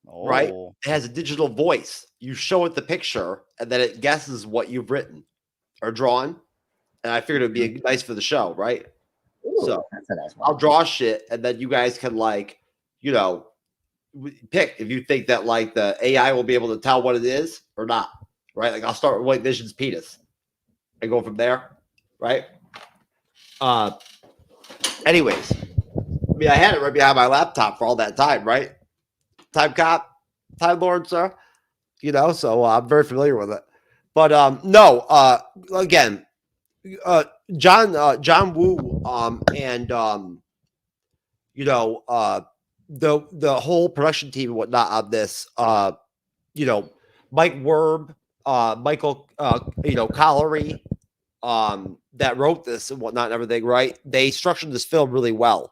right? It has a digital voice. You show it the picture, and then it guesses what you've written or drawn. And I figured it'd be nice for the show, right? Ooh, so that's a nice one. I'll draw shit, and then you guys can pick if you think that the AI will be able to tell what it is or not, right? Like I'll start with White Vision's penis and go from there, right? Anyways, I mean, I had it right behind my laptop for all that time, right? Time cop, Time Lord, sir. So I'm very familiar with it. But no, again, John Woo, and the whole production team and whatnot on this, Mike Werb, Michael, Collery, that wrote this and whatnot and everything, right? They structured this film really well,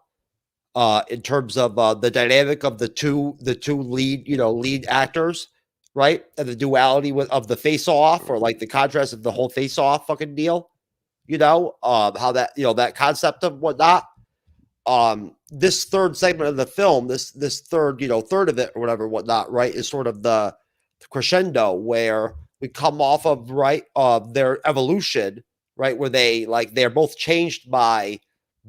in terms of the dynamic of the two lead actors, right? And the duality of the face off, or the contrast of the whole face off fucking deal, how that, that concept of whatnot. This third segment of the film, this third of it or whatever, whatnot, right, is sort of the crescendo where we come off of their evolution, right, where they're both changed by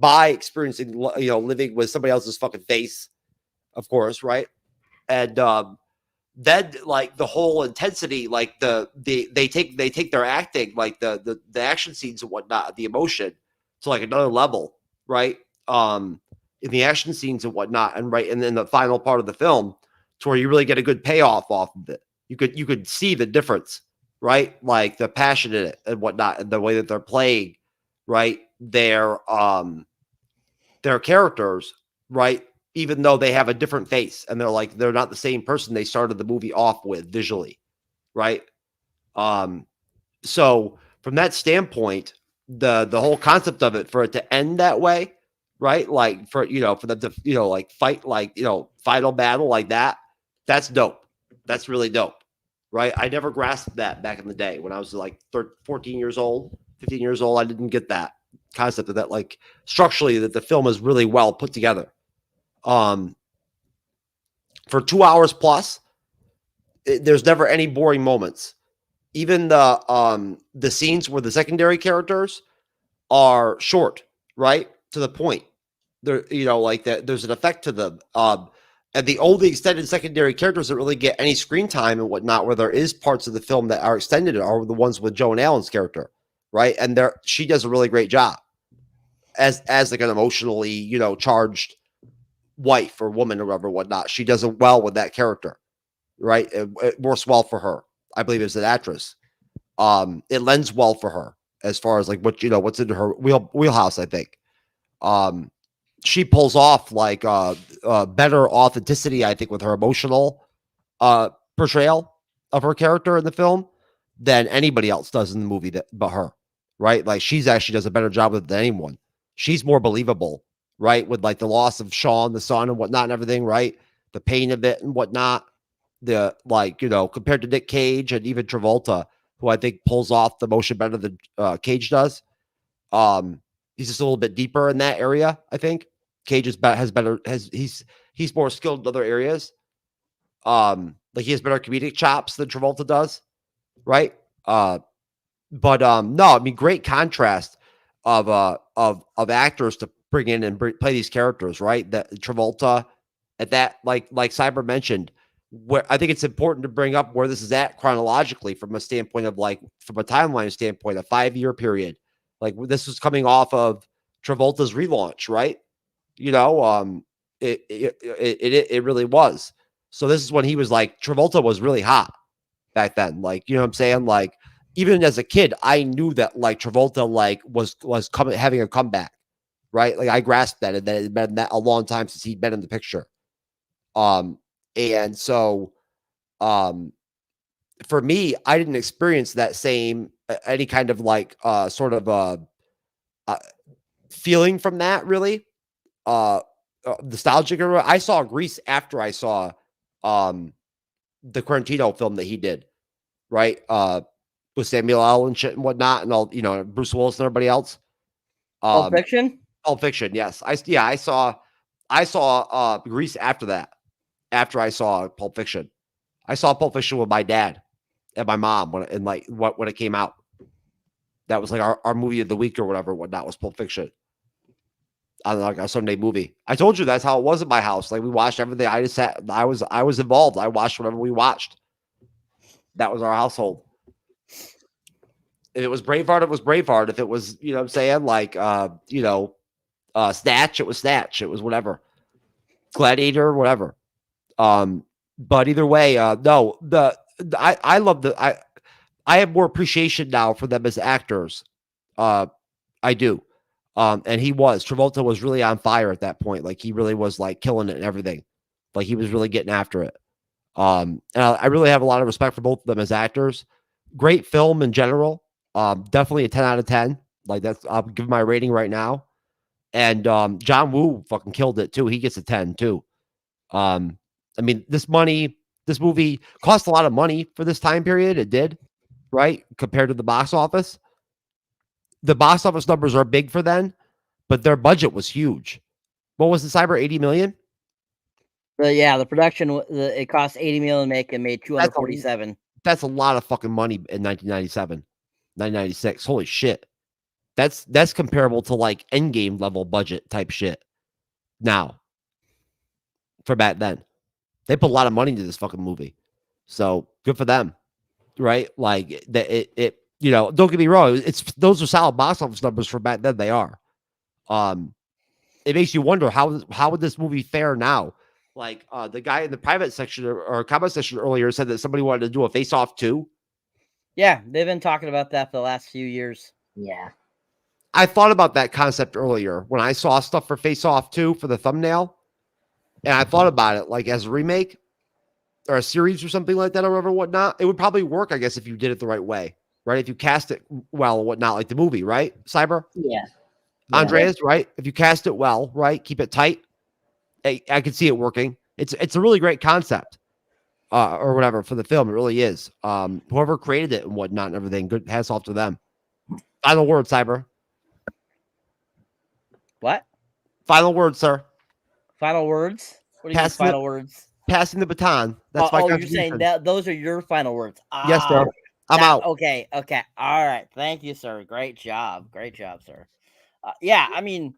experiencing living with somebody else's fucking face, of course, right, and then the whole intensity, they take their acting, the action scenes and whatnot, the emotion to another level, right? In the action scenes and whatnot, and then the final part of the film, to where you really get a good payoff off of it. You could see the difference, right? The passion in it and whatnot, and the way that they're playing, right? Their characters, right? Even though they have a different face, and they're not the same person they started the movie off with visually, right? So from that standpoint, the whole concept of it, for it to end that way, right? For them to fight final battle like that, that's dope. That's really dope, right? I never grasped that back in the day when I was like 14 years old, 15 years old. I didn't get that concept of that, like structurally, that the film is really well put together. For 2 hours plus, there's never any boring moments. Even the scenes where the secondary characters are short, right, to the point. There, like that. There's an effect to them. And the only extended secondary characters that really get any screen time and whatnot, where there is parts of the film that are extended, are the ones with Joan Allen's character, right? And she does a really great job as like an emotionally, charged wife or woman or whatever, whatnot. She does it well with that character, right? It works well for her. I believe as an actress. It lends well for her as far as like what's in her wheelhouse, I think. She pulls off like better authenticity, I think, with her emotional portrayal of her character in the film than anybody else does in the movie but her, right? Like she's actually does a better job with it than anyone. She's more believable, right? With like the loss of Sean, the son and whatnot and everything, right? The pain of it and whatnot. The compared to Nick Cage and even Travolta, who I think pulls off the motion better than Cage does. He's just a little bit deeper in that area, I think. Cage he's more skilled in other areas. Like he has better comedic chops than Travolta does, right? No, I mean, great contrast of actors to bring in and play these characters, right? That Travolta at that, like Cyber mentioned, where I think it's important to bring up where this is at chronologically from a standpoint of from a timeline standpoint, a 5-year period. Like this was coming off of Travolta's relaunch, right? It really was. So this is when he was like, Travolta was really hot back then. Like, you know what I'm saying? Like, even as a kid, I knew that like Travolta was having a comeback, right? Like I grasped that, and that it had been a long time since he'd been in the picture. And so, for me, I didn't experience that same any kind of like sort of feeling from that really. Nostalgic. I saw Grease after I saw the Tarantino film that he did, right? With Samuel L. and shit and whatnot, and all Bruce Willis and everybody else. Pulp Fiction. Pulp Fiction. Yes, I saw Grease after that. After I saw Pulp Fiction, I saw Pulp Fiction with my dad and my mom when it came out. That was like our movie of the week or whatever. Whatnot was Pulp Fiction. On like a Sunday movie. I told you that's how it was at my house. Like we watched everything. I was involved. I watched whatever we watched. That was our household. If it was Braveheart, it was Braveheart. If it was, what I'm saying, like Snatch, it was Snatch. It was whatever. Gladiator, whatever. But either way, no, I love I have more appreciation now for them as actors. I do. And Travolta was really on fire at that point. Like he really was like killing it and everything. Like he was really getting after it. And I really have a lot of respect for both of them as actors. Great film in general. Definitely a 10 out of 10. Like I'll give my rating right now. And John Woo fucking killed it too. He gets a 10 too. I mean, this movie cost a lot of money for this time period. It did, right? Compared to the box office. The box office numbers are big for then, but their budget was huge. What was the Cyber 80 million? Yeah, the production, it cost 80 million to make and made 247. That's a lot of fucking money in 1997, 1996. Holy shit. That's comparable to like Endgame level budget type shit now for back then. They put a lot of money into this fucking movie. So good for them. Right? Like it don't get me wrong. Those are solid box office numbers for back then. They are. It makes you wonder how would this movie fare now? Like the guy in the private section or comment section earlier said that somebody wanted to do a Face Off 2. Yeah, they've been talking about that for the last few years. Yeah. I thought about that concept earlier when I saw stuff for Face Off 2 for the thumbnail. And I thought about it like as a remake or a series or something like that or whatever, whatnot. It would probably work, I guess, if you did it the right way, right? If you cast it well or whatnot, like the movie, right? Cyber? Yeah. Andreas, right? If you cast it well, right? Keep it tight. I could see it working. It's a really great concept. or whatever for the film. It really is. Whoever created it and whatnot and everything, good hats off to them. Final word, Cyber. What? Final word, sir. Final words? What do you mean final words? Passing the baton. That's my you're contribution. saying that those are your final words. Yes, sir. I'm out. Okay. All right. Thank you, sir. Great job, sir. Yeah, I mean,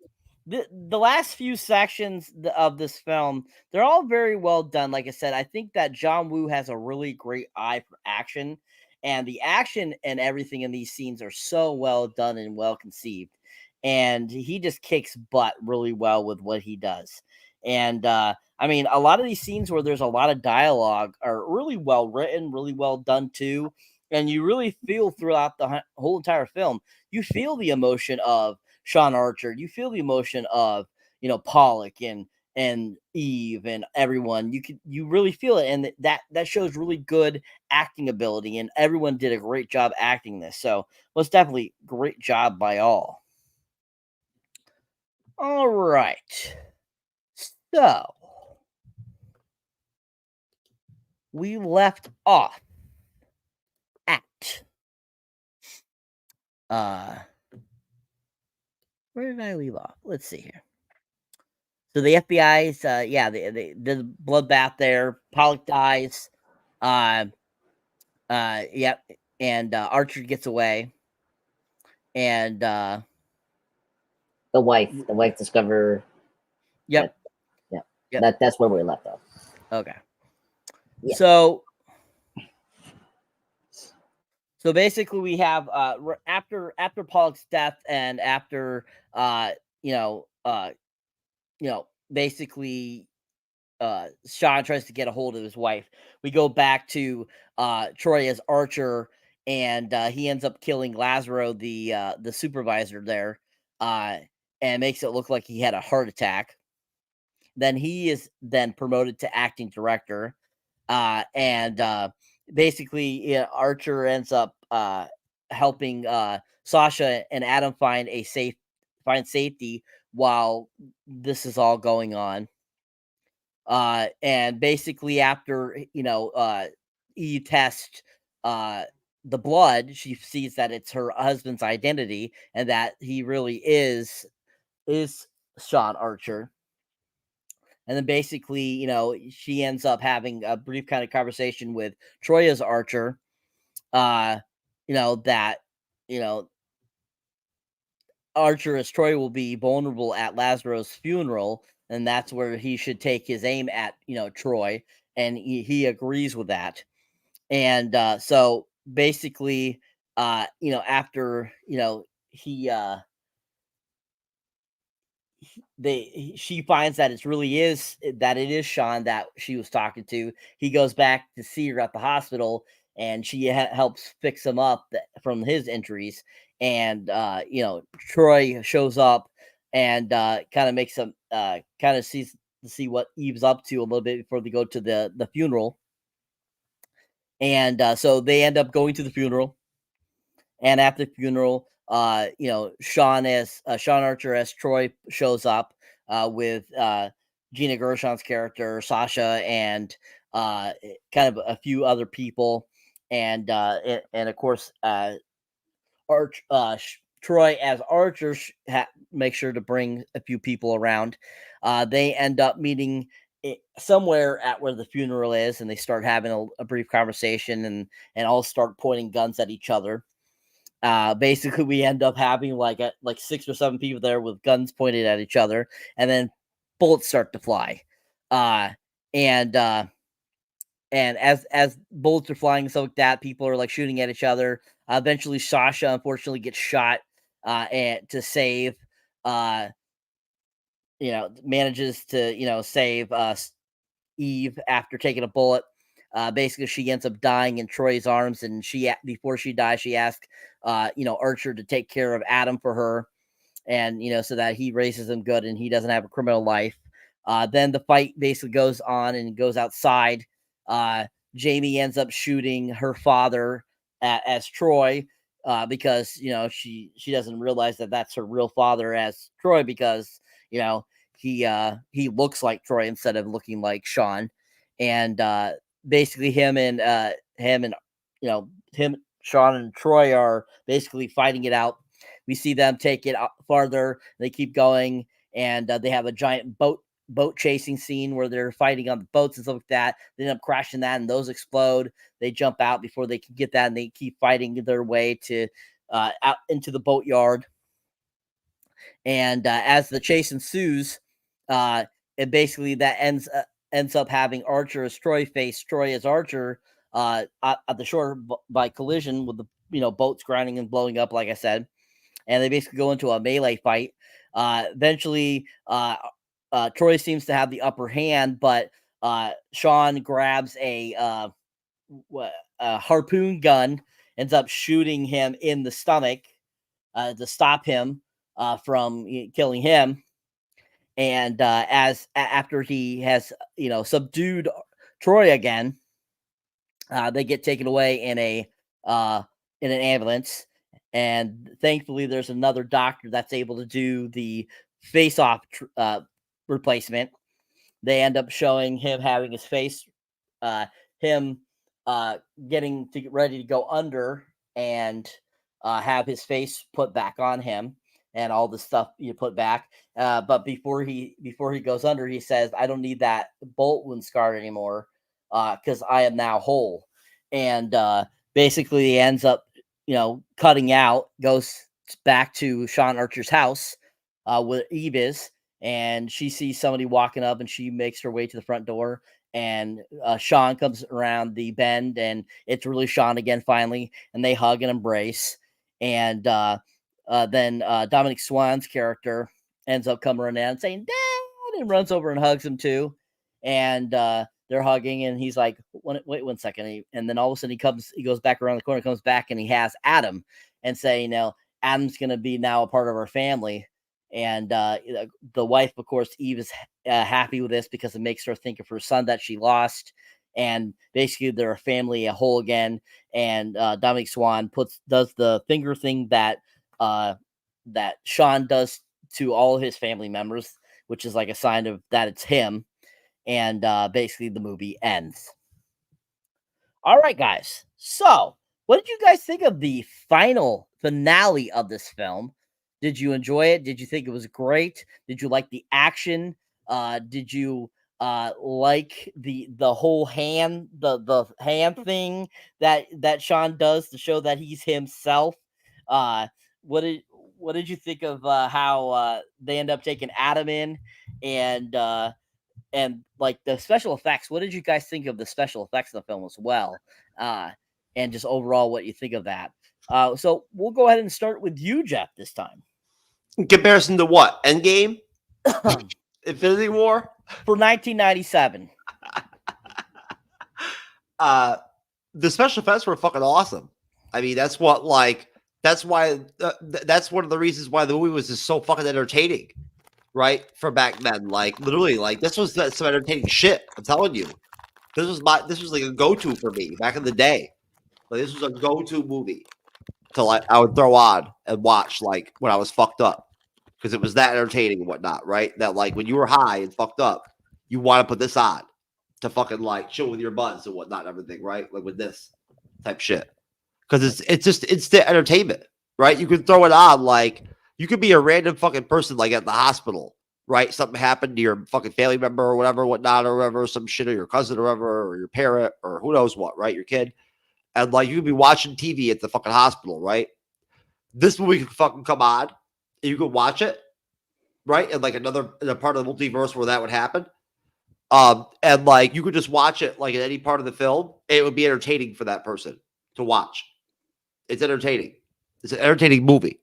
the last few sections of this film, they're all very well done. Like I said, I think that John Woo has a really great eye for action, and the action and everything in these scenes are so well done and well conceived. And he just kicks butt really well with what he does. And I mean, a lot of these scenes where there's a lot of dialogue are really well written, really well done too. And you really feel throughout the whole entire film, you feel the emotion of Sean Archer. You feel the emotion of, Pollock and Eve and everyone. You really feel it. And that shows really good acting ability. And everyone did a great job acting this. So most definitely great job by all. All right. So we left off at where did I leave off? Let's see here. So the FBI's they did a bloodbath there. Pollock dies. Yep. And Archer gets away. And the wife discover. Yep. Yep. That's where we left off. Okay. Yeah. So basically we have after Pollock's death and after basically Sean tries to get a hold of his wife. We go back to Troy as Archer, and he ends up killing Lazaro, the supervisor there, and makes it look like he had a heart attack. Then he is promoted to acting director, and basically Archer ends up helping Sasha and Adam find safety while this is all going on. And basically after Eve tests the blood, she sees that it's her husband's identity and that he really is Sean Archer. And then basically, she ends up having a brief kind of conversation with Troy as Archer, that Archer as Troy will be vulnerable at Lazaro's funeral, and that's where he should take his aim at, Troy, and he agrees with that. And so basically, after, she finds that it is Sean that she was talking to. He goes back to see her at the hospital, and she helps fix him up from his injuries. And Troy shows up and kind of makes him kind of sees to see what Eve's up to a little bit before they go to the funeral. And so they end up going to the funeral, and at the funeral, Sean Archer as Troy shows up with Gina Gershon's character, Sasha, and kind of a few other people, and of course, Troy as Archer makes sure to bring a few people around. They end up meeting somewhere at where the funeral is, and they start having a brief conversation, and all start pointing guns at each other. Basically, we end up having like 6 or 7 people there with guns pointed at each other, and then bullets start to fly. And as bullets are flying, so like that, people are like shooting at each other. Eventually, Sasha unfortunately gets shot, and to save, manages to save Eve after taking a bullet. Basically, she ends up dying in Troy's arms, and before she dies, she asked, Archer to take care of Adam for her, and so that he raises him good and he doesn't have a criminal life. Then the fight basically goes on and goes outside. Jamie ends up shooting her father as Troy, because she doesn't realize that that's her real father as Troy, because he looks like Troy instead of looking like Sean. And basically him, Sean and Troy are basically fighting it out. We see them take it farther. They keep going, and they have a giant boat chasing scene where they're fighting on the boats and stuff like that. They end up crashing that, and those explode. They jump out before they can get that, and they keep fighting their way to out into the boatyard. And as the chase ensues, it basically that ends up having Archer as Troy face Troy as Archer at the shore by collision with the boats grinding and blowing up, like I said. And they basically go into a melee fight. Eventually, Troy seems to have the upper hand, but Sean grabs a harpoon gun, ends up shooting him in the stomach to stop him from killing him. And after he has subdued Troy again, they get taken away in an ambulance. And thankfully, there's another doctor that's able to do the face-off replacement. They end up showing him having his face, getting ready to go under and have his face put back on him and all the stuff you put back. But before he goes under, he says, "I don't need that bolt wound scar anymore because I am now whole." And basically, he ends up cutting out, goes back to Sean Archer's house with Eve is, and she sees somebody walking up, and she makes her way to the front door, and Sean comes around the bend, and it's really Sean again finally, and they hug and embrace. And then Dominic Swan's character ends up coming around and saying "Dad," and runs over and hugs him too. And they're hugging, and he's like, wait 1 second. And then all of a sudden he goes back around the corner, comes back, and he has Adam and say, Adam's going to be now a part of our family. And the wife, of course, Eve, is happy with this because it makes her think of her son that she lost. And basically they're a family, a whole again. And Dominic Swan does the finger thing that Sean does to all his family members, which is like a sign of that it's him. And basically the movie ends. All right, guys. So what did you guys think of the finale of this film? Did you enjoy it? Did you think it was great? Did you like the action? Did you like the whole hand, the hand thing that Sean does to show that he's himself? What did you think of how they end up taking Adam in, and like the special effects? What did you guys think of the special effects of the film as well? And just overall, what you think of that? So we'll go ahead and start with you, Jeff, this time. In comparison to what? Endgame? Infinity War? For 1997. The special effects were fucking awesome. I mean, that's why that's one of the reasons why the movie was just so fucking entertaining, right? For back then. Like, literally, like, this was some entertaining shit. I'm telling you. This was like a go-to for me back in the day. Like, this was a go-to movie I would throw on and watch, like, when I was fucked up. Because it was that entertaining and whatnot, right? That, like, when you were high and fucked up, you want to put this on to fucking, like, chill with your buds and whatnot and everything, right? Like, with this type shit. Because it's just instant entertainment, right? You can throw it on, like, you could be a random fucking person, like, at the hospital, right? Something happened to your fucking family member or whatever, whatnot, or whatever, some shit, or your cousin or whatever, or your parent, or who knows what, right? Your kid. And, like, you could be watching TV at the fucking hospital, right? This movie could fucking come on, and you could watch it, right? And, like, in a part of the multiverse where that would happen. And, like, you could just watch it, like, in any part of the film. It would be entertaining for that person to watch. It's entertaining. It's an entertaining movie.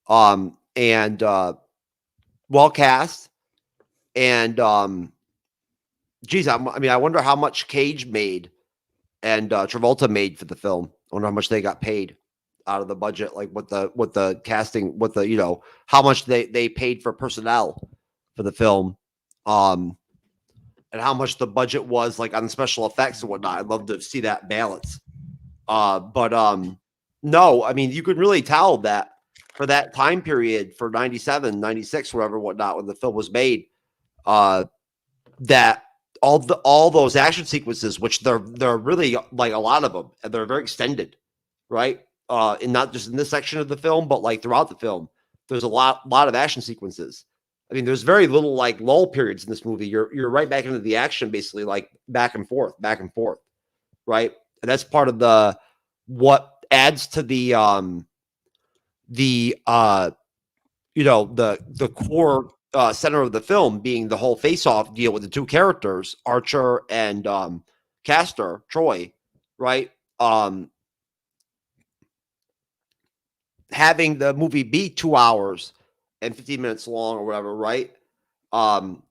And well cast. And, geez, I wonder how much Cage made and Travolta made for the film. I wonder how much they got paid out of the budget, like what the casting, how much they paid for personnel for the film, and how much the budget was like on the special effects and whatnot. I'd love to see that balance. But no, I mean, you could really tell that for that time period, for 97, 96, whatever, whatnot, when the film was made, that all those action sequences, which they're really like a lot of them, and they're very extended, right? And not just in this section of the film, but like throughout the film, there's a lot of action sequences. I mean, there's very little like lull periods in this movie. You're right back into the action, basically, like back and forth, right? And that's part of what adds to the core center of the film being the whole face-off deal with the two characters, Archer and Castor, Troy, right? Having the movie be 2 hours and 15 minutes long or whatever, right?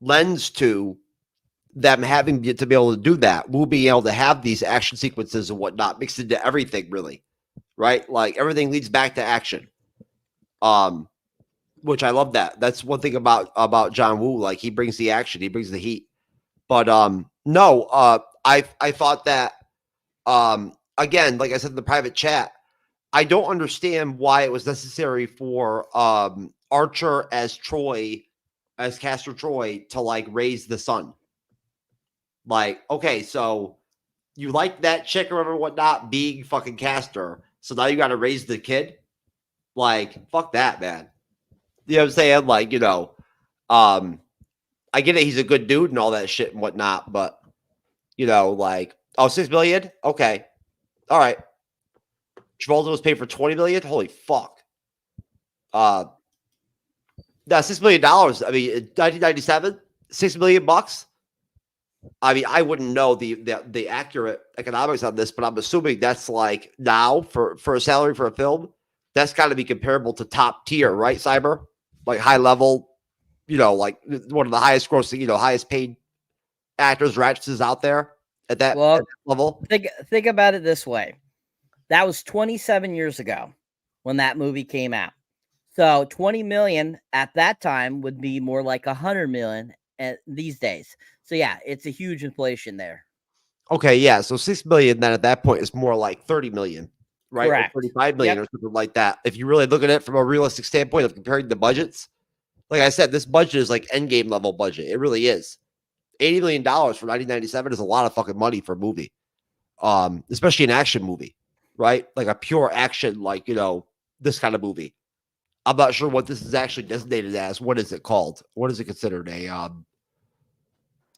Lends to them having to be able to do that. We'll be able to have these action sequences and whatnot mixed into everything, really, right? Like everything leads back to action. Which I love that. That's one thing about John Woo. Like he brings the action, he brings the heat. But I thought that again, like I said in the private chat, I don't understand why it was necessary for Archer as Castor Troy to like raise the son. Like, okay, so you like that chick or whatever, whatnot, being fucking Castor. So now you got to raise the kid. Like, fuck that, man. You know what I'm saying? Like, I get it. He's a good dude and all that shit and whatnot, but like, $6 million? Okay. All right. Travolta was paid for $20 million? Holy fuck. That's $6 million. I mean, in 1997, $6 million bucks. I mean, I wouldn't know the accurate economics on this, but I'm assuming that's like now for a salary for a film, that's got to be comparable to top tier, right, Cyber? Like high level, like one of the highest grossing, highest paid actors or actresses out there at that level. Think about it this way. That was 27 years ago when that movie came out. So 20 million at that time would be more like 100 million these days. So yeah, it's a huge inflation there. Okay, yeah. So 6 million then at that point is more like 30 million, right? Correct. Or 35 million or something like that. If you really look at it from a realistic standpoint of comparing the budgets, like I said, this budget is like endgame level budget. It really is. $80 million for 1997 is a lot of fucking money for a movie, especially an action movie, right? Like a pure action, like this kind of movie. I'm not sure what this is actually designated as. What is it called? What is it considered?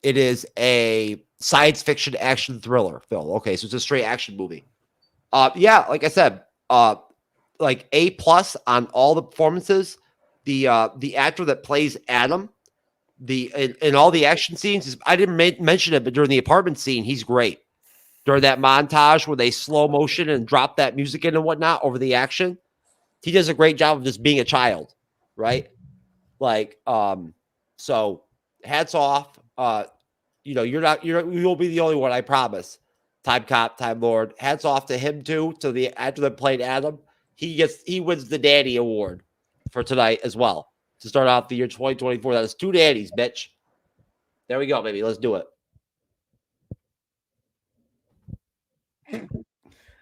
It is a science fiction action thriller film. Okay, so it's a straight action movie. Yeah, like I said, like A+ on all the performances. The actor that plays Adam, in all the action scenes, I didn't mention it, but during the apartment scene, he's great. During that montage where they slow motion and drop that music in and whatnot over the action, he does a great job of just being a child, right? Like, so hats off. You won't be the only one, I promise. Time Cop, Time Lord. Hats off to him too, to the actor that played Adam. He wins the Daddy Award for tonight as well. To start off the year 2024. That is 2 daddies, bitch. There we go, baby. Let's do it.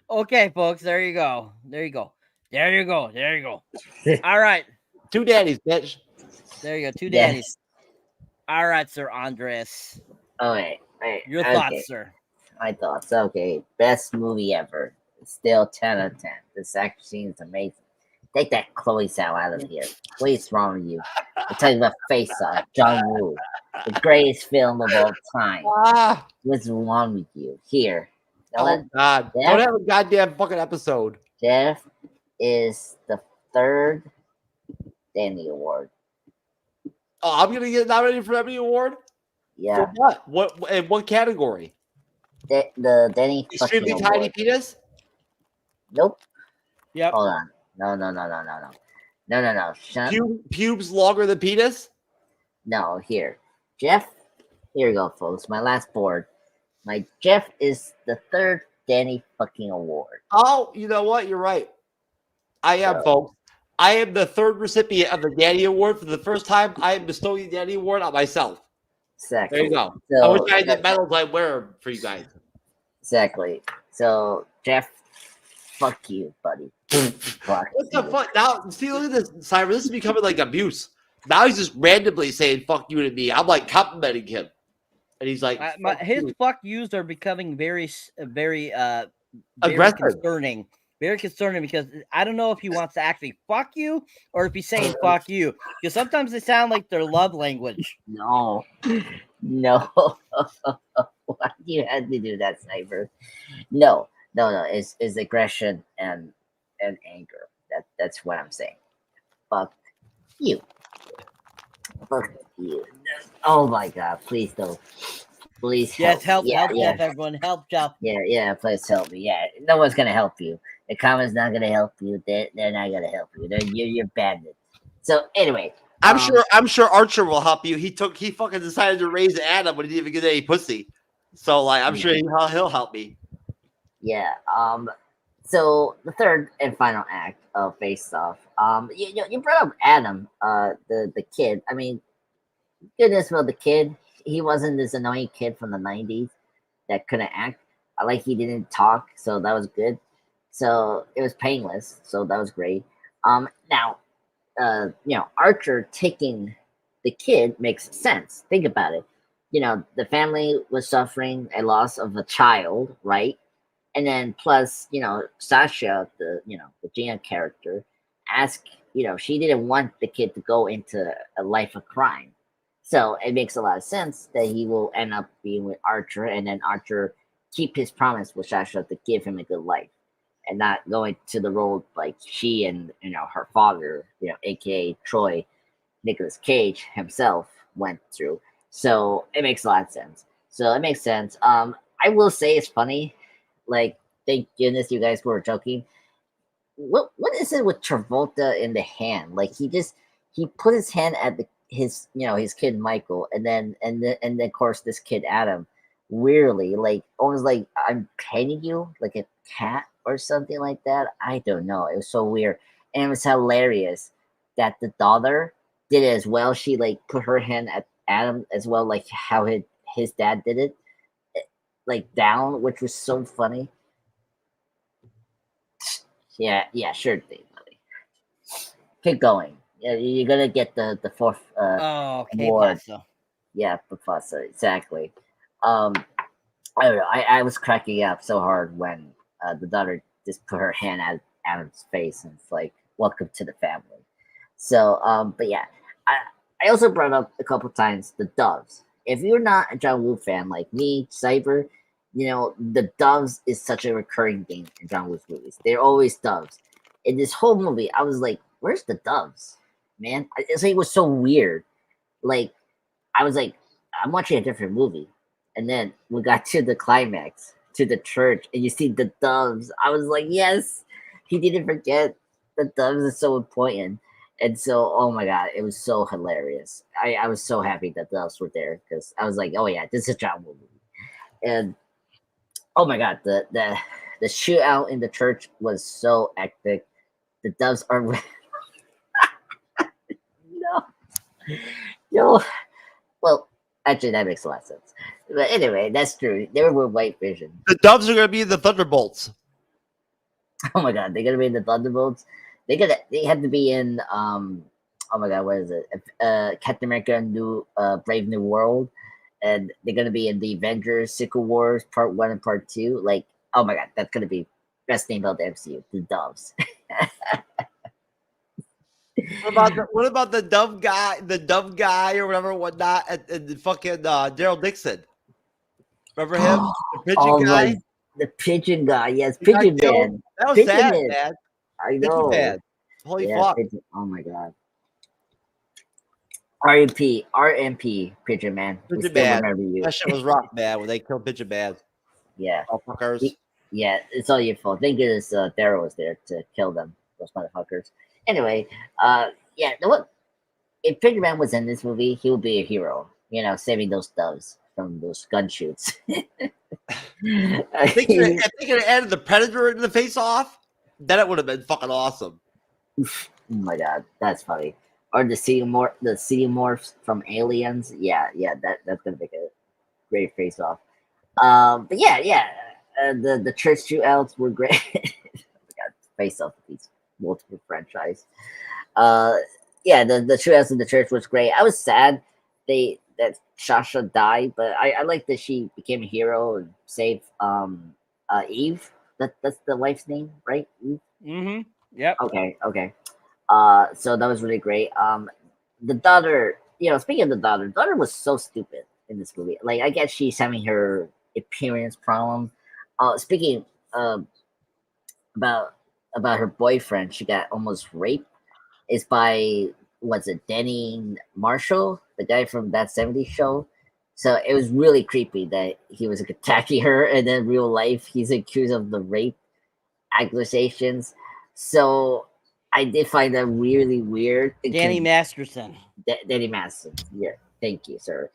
Okay, folks. There you go. All right. 2 daddies, bitch. There you go. 2 daddies. All right, Sir Andres. Oh, wait. Your thoughts, sir. My thoughts. Okay. Best movie ever. Still 10 out of 10. This action scene is amazing. Take that Chloe Zhao out of here. What is wrong with you? I'm talking about Face Off, John Woo. The greatest film of all time. What's wrong with you? Here. Oh, God. Jeff, don't have a goddamn fucking episode. Jeff is the 3rd Danny Award. Oh, I'm going to get nominated for the Emmy Award? Yeah. For what? In what category? The Danny Extremely fucking Tiny Award. Penis? Nope. Yep. Hold on. No. Pubes longer than penis? No, here. Jeff, here you go, folks. My last board. My Jeff is the 3rd Danny fucking Award. Oh, you know what? You're right. I am, folks. I am the 3rd recipient of the Danny Award. For the first time, I am bestowing the Danny Award on myself. Exactly. There you go. So, I wish I had the medals I wear for you guys. Exactly. So, Jeff, fuck you, buddy. Fuck What the fuck? Now, see, look at this, Cyber. This is becoming like abuse. Now he's just randomly saying "fuck you" to me. I'm like complimenting him. And he's like, his fuck yous are becoming very aggressive. concerning. Very concerning because I don't know if he wants to actually fuck you or if he's saying fuck you. Because sometimes they sound like their love language. No. Why do you have to do that, Cyber? No. It's aggression and anger. That's what I'm saying. Fuck you. Fuck you. Oh my god, please don't. Please help. Yes, help Jeff, everyone. Help Jeff. Yeah, please help me. Yeah, no one's gonna help you. The comments not gonna help you. They're not gonna help you. You're bandits. So anyway, I'm sure Archer will help you. He fucking decided to raise Adam when he didn't even get any pussy. So like, I'm sure he'll help me. Yeah. So the third and final act of Face Off. You brought up Adam, the kid. I mean, goodness, well, the kid. He wasn't this annoying kid from the 90s that couldn't act. Like he didn't talk, so that was good. So it was painless, so that was great. Now, Archer taking the kid makes sense. Think about it. The family was suffering a loss of a child, right? And then plus, Sasha, the Gina character, asked, she didn't want the kid to go into a life of crime. So it makes a lot of sense that he will end up being with Archer, and then Archer keep his promise with Sasha to give him a good life, and not going to the road like she and her father, aka Troy, Nicolas Cage himself went through. So it makes a lot of sense. I will say it's funny. Like, thank goodness you guys were joking. What is it with Travolta in the hand? Like he put his hand at his kid Michael, and then of course this kid Adam, weirdly, like almost like I'm petting you like a cat or something like that. I don't know. It was so weird, and it was hilarious that the daughter did it as well. She like put her hand at Adam as well, like how his dad did it, like down, which was so funny. Yeah, sure thing, buddy. Keep going. Yeah, you're gonna get the fourth award. Yeah, Professor, exactly. I don't know. I was cracking up so hard when the daughter just put her hand at Adam's face, and it's like, "Welcome to the family." So, but yeah, I also brought up a couple times the doves. If you're not a John Woo fan like me, Cyber, the doves is such a recurring thing in John Woo's movies. They're always doves. In this whole movie, I was like, "Where's the doves, man?" It was so weird. Like, I was like, I'm watching a different movie, and then we got to the climax, to the church, and you see the doves. I was like, yes, he didn't forget the doves are so important. And so, oh my god, it was so hilarious. I was so happy that the doves were there, because I was like, oh yeah, this is a John Woo movie. And oh my god, the shootout in the church was so epic. The doves are no. Well, actually, that makes a lot of sense. But anyway, that's true. They were White Vision. The doves are going to be the Thunderbolts. Oh my god, they're going to be in the Thunderbolts. They have to be in oh my god, what is it? Captain America Brave New World, and they're going to be in the Avengers Secret Wars Part 1 and Part 2. Like, oh my god, that's going to be best name about the MCU, the doves. What about the dove guy or whatever, whatnot, and the fucking Daryl Dixon? Remember him? The pigeon guy? The pigeon guy, yes, Pigeon Man. That was Pigeon sad, Man. I know. Man. Holy fuck. Pigeon, oh my god. RMP, Pigeon Man. We Pigeon still Man. remember you. That shit was rough, man, when they killed Pigeon Man. Yeah. Motherfuckers. Yeah, it's all your fault. Thank goodness Daryl was there to kill them, those motherfuckers. Anyway, yeah, what if Pigeon Man was in this movie, he would be a hero, saving those doves from those gun shoots. I think it added the Predator into the face off, then it would have been fucking awesome. Oh my god, that's funny. Or the xenomorphs from Aliens. Yeah, that's gonna make a great face off. But yeah, the church shootouts were great. Oh my god, face off with these multiple franchise. Yeah, the shootouts in the church was great. I was sad they that Sasha died, but I like that she became a hero and saved Eve. That's the wife's name, right? Eve? Mm-hmm. Yep. Okay. So that was really great. The daughter, speaking of the daughter was so stupid in this movie. Like, I guess she's having her appearance problem. Speaking about her boyfriend, she got almost raped. Is by what's it, Danny Marshall, the guy from That 70s Show. So it was really creepy that he was attacking her, and then real life he's accused of the rape accusations. So I did find that really weird. Danny Masterson. Danny Masterson. Yeah, thank you, sir.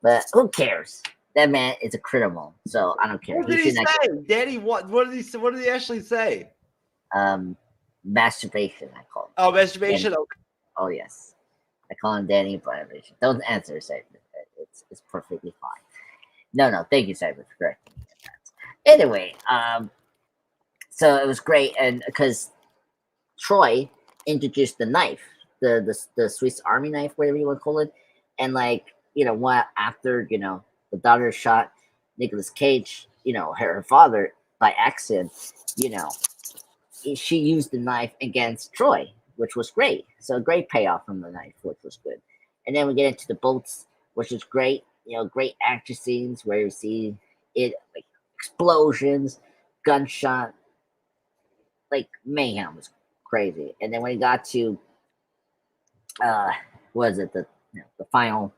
But who cares? That man is a criminal, so I don't care. What did he say, Danny? What did he actually say? Masturbation, I call it. Oh, masturbation. Danny. Okay. Oh yes, I call him Danny Masturbation. Don't answer, Cyber. It's perfectly fine. No, thank you, Cyber, for correcting me. Anyway, so it was great, and because Troy introduced the knife, the Swiss Army knife, whatever you want to call it, and what after the daughter shot Nicolas Cage, her father by accident, she used the knife against Troy, which was great. So a great payoff from the knife, which was good. And then we get into the boats, which is great. Great action scenes where you see it, like explosions, gunshot, like mayhem was crazy. And then when we got to the final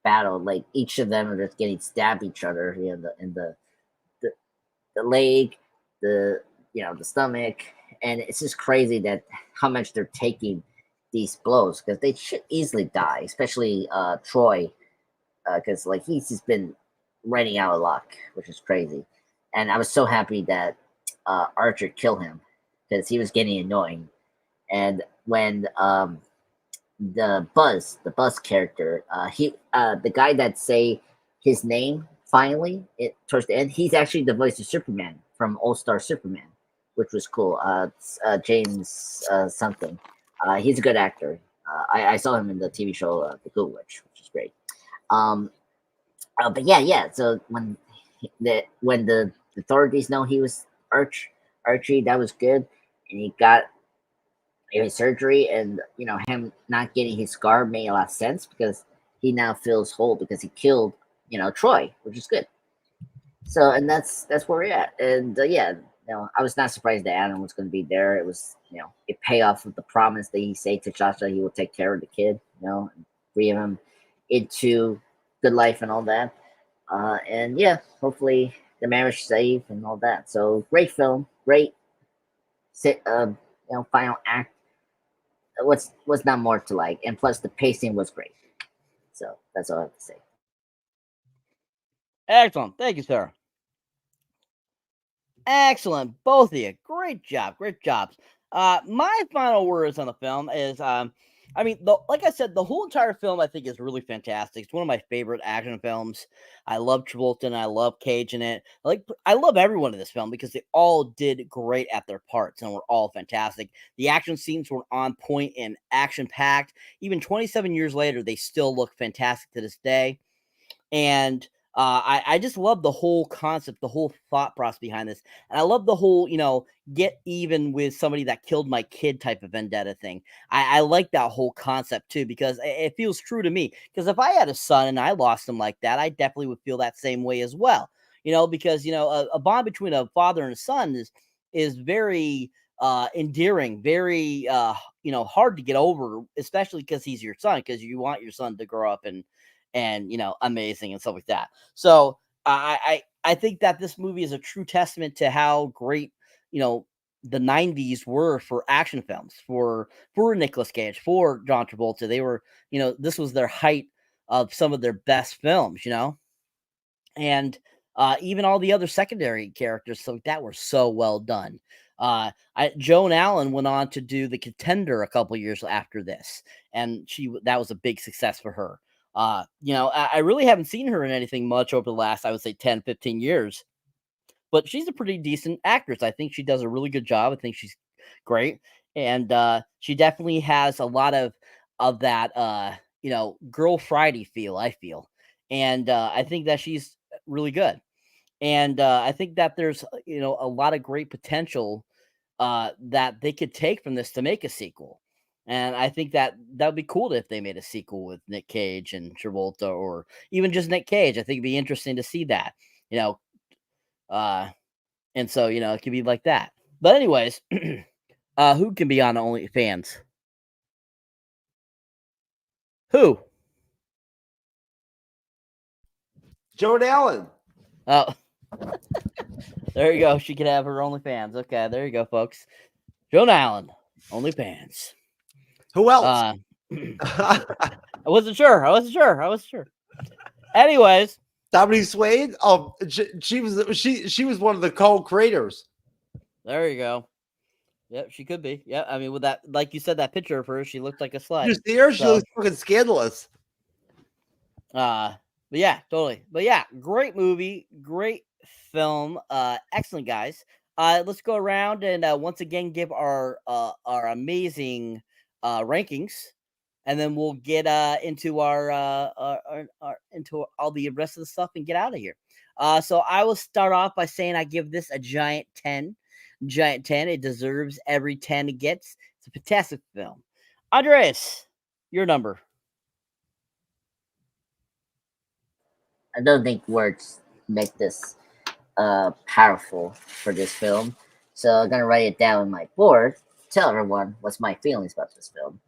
battle, like each of them are just getting stabbed each other in the leg, the stomach, and it's just crazy that how much they're taking these blows, because they should easily die, especially Troy, because he's just been running out of luck, which is crazy. And I was so happy that Archer killed him, because he was getting annoying. And when the Buzz character, the guy that say his name finally towards the end, he's actually the voice of Superman from All Star Superman, which was cool. James something. He's a good actor. I saw him in the TV show The Good Witch, which is great. But yeah. So when the authorities know he was Archie, that was good, and he got his surgery, and him not getting his scar made a lot of sense, because he now feels whole because he killed Troy, which is good. So, and that's where we're at. And I was not surprised that Adam was going to be there. It was a payoff of the promise that he said to Sasha he will take care of the kid, and bring him into good life and all that. And hopefully the marriage safe and all that. So great film, great final act. Was not more to like, and plus the pacing was great. So that's all I have to say. Excellent. Thank you, sir. Excellent. Both of you. Great job. Great jobs. My final words on the film is, like I said, the whole entire film I think is really fantastic. It's one of my favorite action films. I love Travolta and I love Cage in it. I love everyone in this film because they all did great at their parts and were all fantastic. The action scenes were on point and action packed. Even 27 years later, they still look fantastic to this day. And I just love the whole concept, the whole thought process behind this. And I love the whole, get even with somebody that killed my kid type of vendetta thing. I like that whole concept too, because it feels true to me. Because if I had a son and I lost him like that, I definitely would feel that same way as well. Because, a bond between a father and a son is very endearing, very, hard to get over, especially because he's your son, because you want your son to grow up and amazing and stuff like that. So I think that this movie is a true testament to how great the 90s were for action films, for Nicolas Cage, for John Travolta. They were this was their height of some of their best films, and even all the other secondary characters so that were so well done. Joan Allen went on to do The Contender a couple years after this, and that was a big success for her. I really haven't seen her in anything much over the last, I would say, 10, 15 years. But she's a pretty decent actress. I think she does a really good job. I think she's great. And she definitely has a lot of that, Girl Friday feel, I feel. And I think that she's really good. And I think that there's, a lot of great potential that they could take from this to make a sequel. And I think that would be cool if they made a sequel with Nick Cage and Travolta, or even just Nick Cage. I think it'd be interesting to see that, and so, it could be like that. But anyways, who can be on OnlyFans? Who? Joan Allen. Oh, there you go. She could have her OnlyFans. Okay, there you go, folks. Joan Allen, OnlyFans. Who else? I wasn't sure. Anyways, Dominique Swain. Oh, she was one of the co-creators. There you go. Yep, she could be. Yeah, I mean, with that, like you said, that picture of her, she looked like a slut. You see her? She looks fucking scandalous. But yeah, totally. But yeah, great movie, great film. Excellent, guys. Let's go around and once again give our amazing rankings, and then we'll get into our into all the rest of the stuff and get out of here. So I will start off by saying I give this a giant 10. Giant 10. It deserves every 10 it gets. It's a fantastic film. Andres, your number. I don't think words make this powerful for this film. So I'm gonna write it down on my board, tell everyone what's my feelings about this film.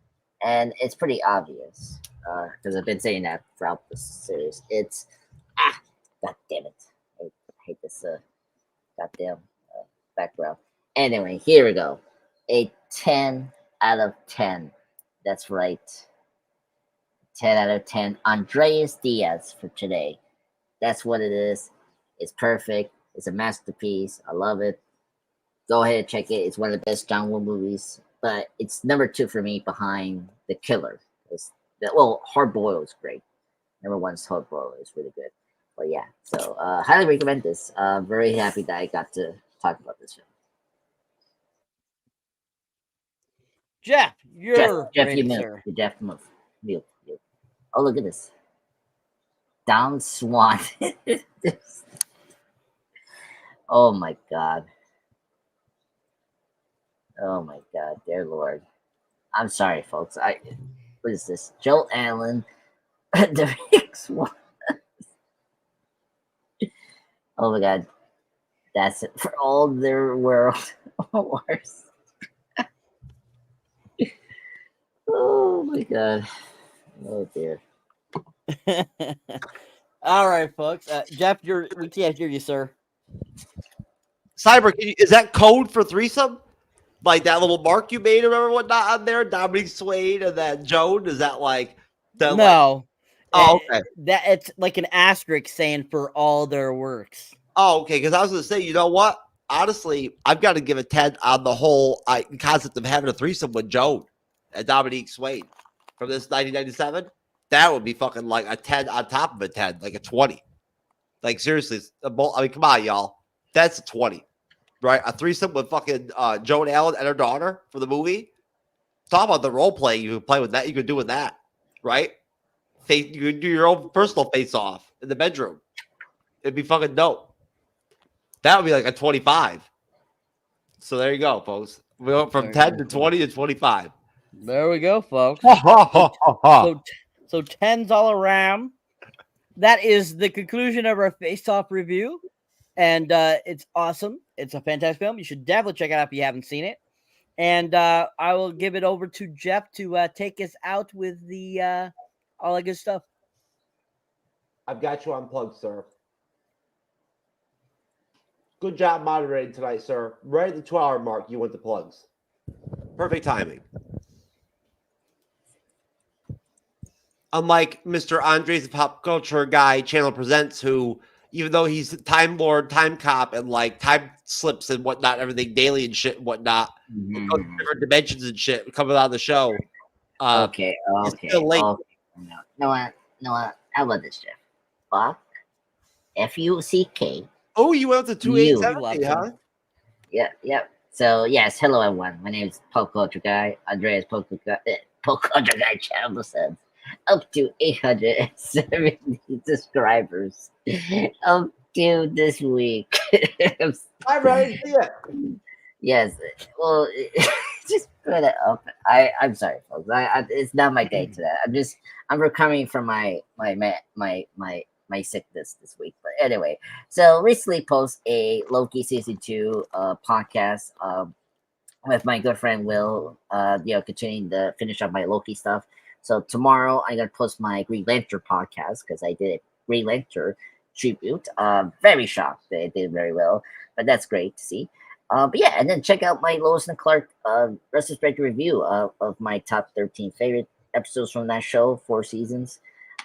And it's pretty obvious, because I've been saying that throughout this series. It's god damn it. I hate this goddamn background. Anyway, here we go. A 10 out of 10. That's right. 10 out of 10. Andreas Diaz for today. That's what it is. It's perfect. It's a masterpiece. I love it. Go ahead and check it. It's one of the best John Woo movies. But it's number 2 for me behind The Killer. Hard Boiled is great. Number 1 is Hard Boiled. It's really good. But yeah, so highly recommend this. Very happy that I got to talk about this film. Jeff, you're Jeff, ready, you move. sir. Jeff, move. Oh, look at this. Don Swan. Oh my god. Oh my god, dear Lord. I'm sorry, folks. What is this? Joe Allen. The Rick's one. Oh my god. That's it for all their world wars. Oh my god. Oh dear. All right, folks. Jeff, we can't hear you, sir. Cyber, is that code for threesome? Like that little mark you made or whatever, whatnot on there? Dominique Swain and that Joan? Is that like the No. Oh, okay. That it's like an asterisk saying for all their works. Oh, okay. Because I was going to say, you know what? Honestly, I've got to give a 10 on the whole concept of having a threesome with Joan and Dominique Swain from this 1997. That would be fucking like a 10 on top of a 10, like a 20. Like, seriously, I mean, come on, y'all. That's a 20, right? A threesome with fucking Joan Allen and her daughter for the movie. Talk about the role play you could play with that. You could do with that, right? You could do your own personal face off in the bedroom. It'd be fucking dope. That would be like a 25. So there you go, folks. We went from 10 to 20 to 25. There we go, folks. So 10s all around. That is the conclusion of our face-off review. And it's awesome. It's a fantastic film. You should definitely check it out if you haven't seen it. And I will give it over to Jeff to take us out with the all that good stuff. I've got you unplugged, sir. Good job moderating tonight, sir. Right at the 2-hour mark, you went to plugs. Perfect timing. Unlike Mr. Andres, the pop culture guy, Channel Presents, who, even though he's Time Lord, Time Cop, and like time slips and whatnot, everything daily and shit and whatnot, different dimensions and shit coming on the show. Okay. Still late. No, how about this, Jeff? Fuck. F-U-C-K. Oh, you went to 2870, huh? Yeah. So, yes, hello, everyone. My name is Pop Culture Guy, Andreas Pop Culture Guy, Channel Presents. up to 870 subscribers up to this week. I'm ready to see it. Yes, well, just put it up. I'm sorry, folks. It's not my day today. I'm recovering from my sickness this week. But anyway, so recently post a Loki season 2 podcast with my good friend Will. Continuing to finish up my Loki stuff. So tomorrow I'm gonna post my Green Lantern podcast because I did a Green Lantern tribute. Very shocked that it did very well, but that's great to see. But yeah, and then check out my Lois and Clark retrospective review of my top 13 favorite episodes from that show, 4 seasons.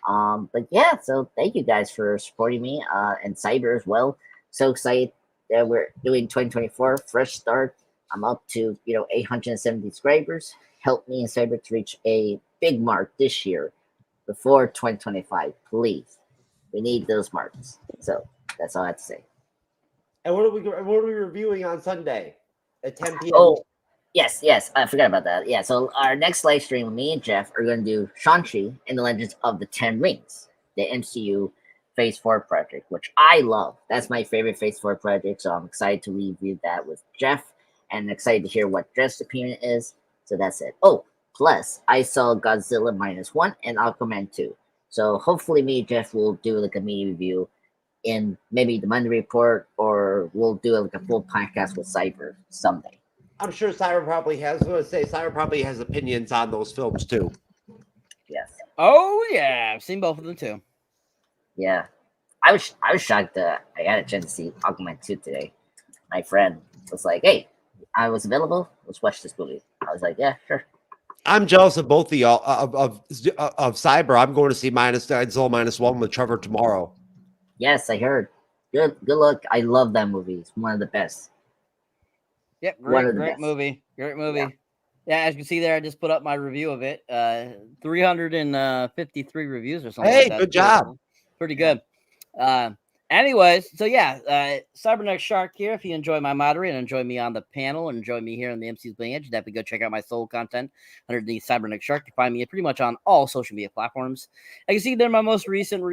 But yeah, so thank you guys for supporting me and Cyber as well. So excited that we're doing 2024 fresh start. I'm up to 870 subscribers. Help me and Cyber to reach a big mark this year before 2025, please. We need those marks. So that's all I have to say. And what are we reviewing on Sunday at 10 p.m.? Oh, yes, I forgot about that. Yeah, so our next live stream, me and Jeff are going to do Shang-Chi and the Legends of the Ten Rings, the MCU Phase 4 project, which I love. That's my favorite Phase 4 project, so I'm excited to review that with Jeff and excited to hear what Jeff's opinion is. So that's it. Oh, plus, I saw Godzilla -1 and Aquaman 2. So hopefully me and Jeff will do like a mini review in maybe the Monday report, or we'll do like a full podcast with Cyber someday. I'm sure Cyber probably has. I was going to say Cyber probably has opinions on those films too. Yes. Oh yeah, I've seen both of them too. Yeah, I was shocked that I had a chance to see Aquaman 2 today. My friend was like, "Hey, I was available. Let's watch this movie." I was like, "Yeah, sure." I'm jealous of both of y'all of Cyber. I'm going to see Godzilla -1 with Trevor tomorrow. Yes, I heard. Good luck. I love that movie. It's one of the best. Yep, great movie. Great movie. Yeah, as you can see there, I just put up my review of it. 353 reviews or something. Hey, like that. good job. Pretty good. Anyways, so yeah, Cyberneticshark here. If you enjoy my moderating, enjoy me on the panel, and enjoy me here on the MCU'S Bleeding Edge, definitely go check out my solo content underneath Cyberneticshark. You can find me pretty much on all social media platforms. As you see there, my most recent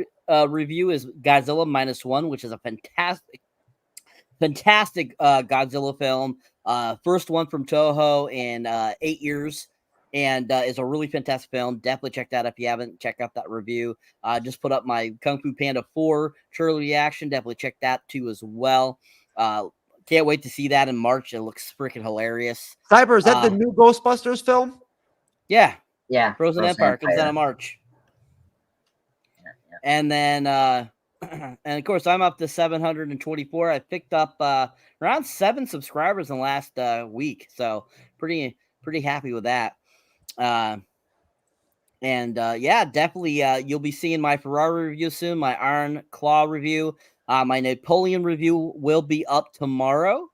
review is Godzilla -1, which is a fantastic Godzilla film. First one from Toho in 8 years. And it's a really fantastic film. Definitely check that out if you haven't. Check out that review. Just put up my Kung Fu Panda 4 trailer reaction. Definitely check that too as well. Can't wait to see that in March. It looks freaking hilarious. Cyber, is that the new Ghostbusters film? Yeah. Yeah. Frozen Empire comes out in March. And then, and of course, I'm up to 724. I picked up around 7 subscribers in the last week. So pretty happy with that. Yeah, definitely you'll be seeing my Ferrari review soon, my Iron Claw review. My Napoleon review will be up tomorrow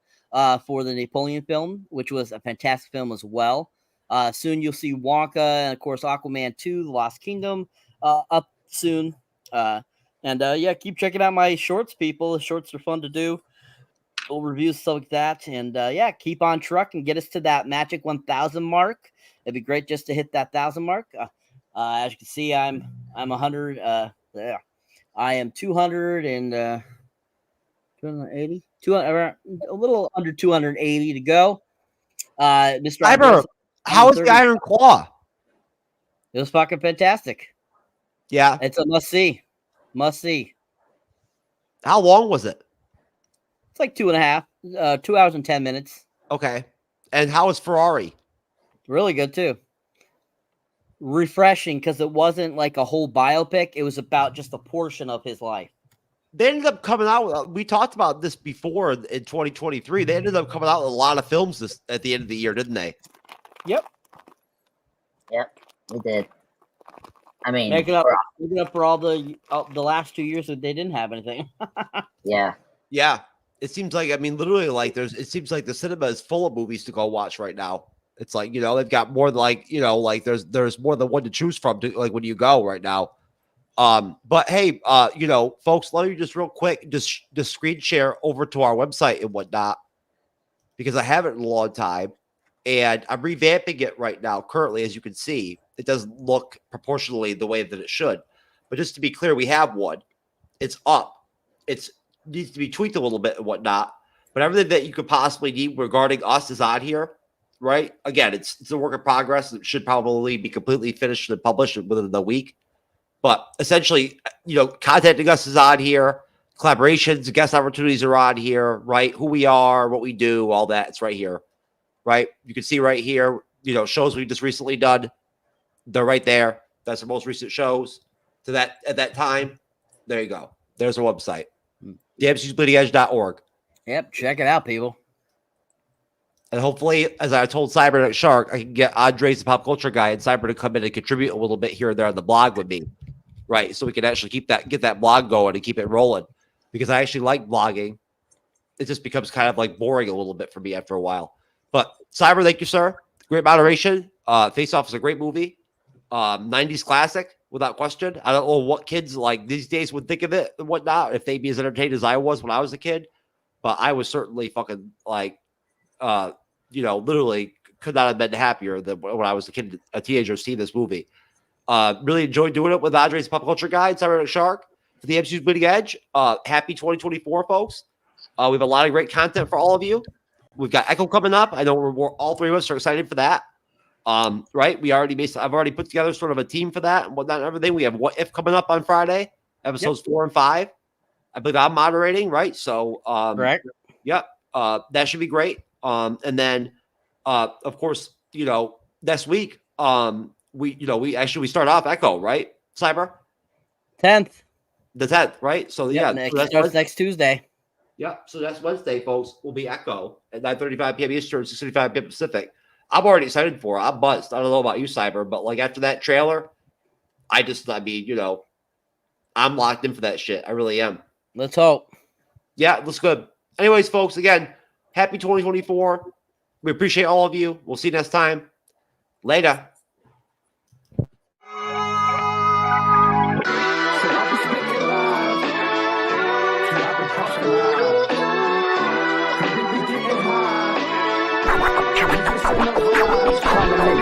for the Napoleon film, which was a fantastic film as well. Soon you'll see Wonka and of course Aquaman 2, The Lost Kingdom up soon. Yeah, keep checking out my shorts, people. The shorts are fun to do. Little reviews, stuff like that. And yeah, keep on truck and get us to that magic 1,000 mark. It'd be great just to hit that 1,000 mark. As you can see, I'm 100. Yeah, I am 200 and 280, 200, a little under 280 to go. Mr. Cyber, how is the Iron Claw? It was fucking fantastic. Yeah, it's a must see. Must see. How long was it? It's like 2.5, 2 hours and 10 minutes. Okay. And how was Ferrari? Really good too. Refreshing because it wasn't like a whole biopic. It was about just a portion of his life. They ended up coming out with, we talked about this before in 2023. They ended up coming out with a lot of films at the end of the year, didn't they? Yep. Yep, we did. I mean, making up for all the last 2 years that they didn't have anything. Yeah. Yeah. It seems like, I mean, literally, like it seems like the cinema is full of movies to go watch right now. It's like, they've got more than like, like there's more than one to choose from to, like when you go right now. But hey, folks, let me just real quick, just screen share over to our website and whatnot, because I haven't in a long time. And I'm revamping it right now. Currently, as you can see, it doesn't look proportionally the way that it should. But just to be clear, we have one. It's up. It needs to be tweaked a little bit and whatnot. But everything that you could possibly need regarding us is on here, right? Again, it's a work in progress. It should probably be completely finished and published within the week. But essentially, contacting us is on here. Collaborations, guest opportunities are on here, right? Who we are, what we do, all that. It's right here, right? You can see right here, shows we've just recently done. They're right there. That's the most recent shows to that at that time. There you go. There's our website, themcusbleedingedge.org. Yep, check it out, people. And hopefully, as I told Cyberneticshark, I can get Andres, the pop culture guy, and Cyber to come in and contribute a little bit here and there on the blog with me, right? So we can actually get that blog going and keep it rolling. Because I actually like blogging. It just becomes kind of like boring a little bit for me after a while. But Cyber, thank you, sir. Great moderation. Face Off is a great movie. 90s classic, without question. I don't know what kids like these days would think of it and whatnot, if they'd be as entertained as I was when I was a kid. But I was certainly fucking like, literally could not have been happier than when I was a teenager seeing this movie. Really enjoyed doing it with Andres, Pop Culture Guy, and Cyberneticshark for the MCU's Bleeding Edge. Happy 2024, folks. We have a lot of great content for all of you. We've got Echo coming up. I know we're all three of us are excited for that. Right? I've already put together sort of a team for that and whatnot and everything. We have What If coming up on Friday, episodes 4 and 5. I believe I'm moderating, right? So, correct. Yep. That should be great. And then, of course, next week, we start off Echo, right? Cyber 10th. The 10th, right? So starts next Tuesday. Yeah, so that's Wednesday, folks. Will be Echo at 9:35 p.m. Eastern, 6:35 p.m. Pacific. I'm already excited for it. I'm buzzed. I don't know about you, Cyber, but like after that trailer, I'm locked in for that shit. I really am. Let's hope. Yeah, it looks good. Anyways, folks, again, happy 2024. We appreciate all of you. We'll see you next time. Later. Make it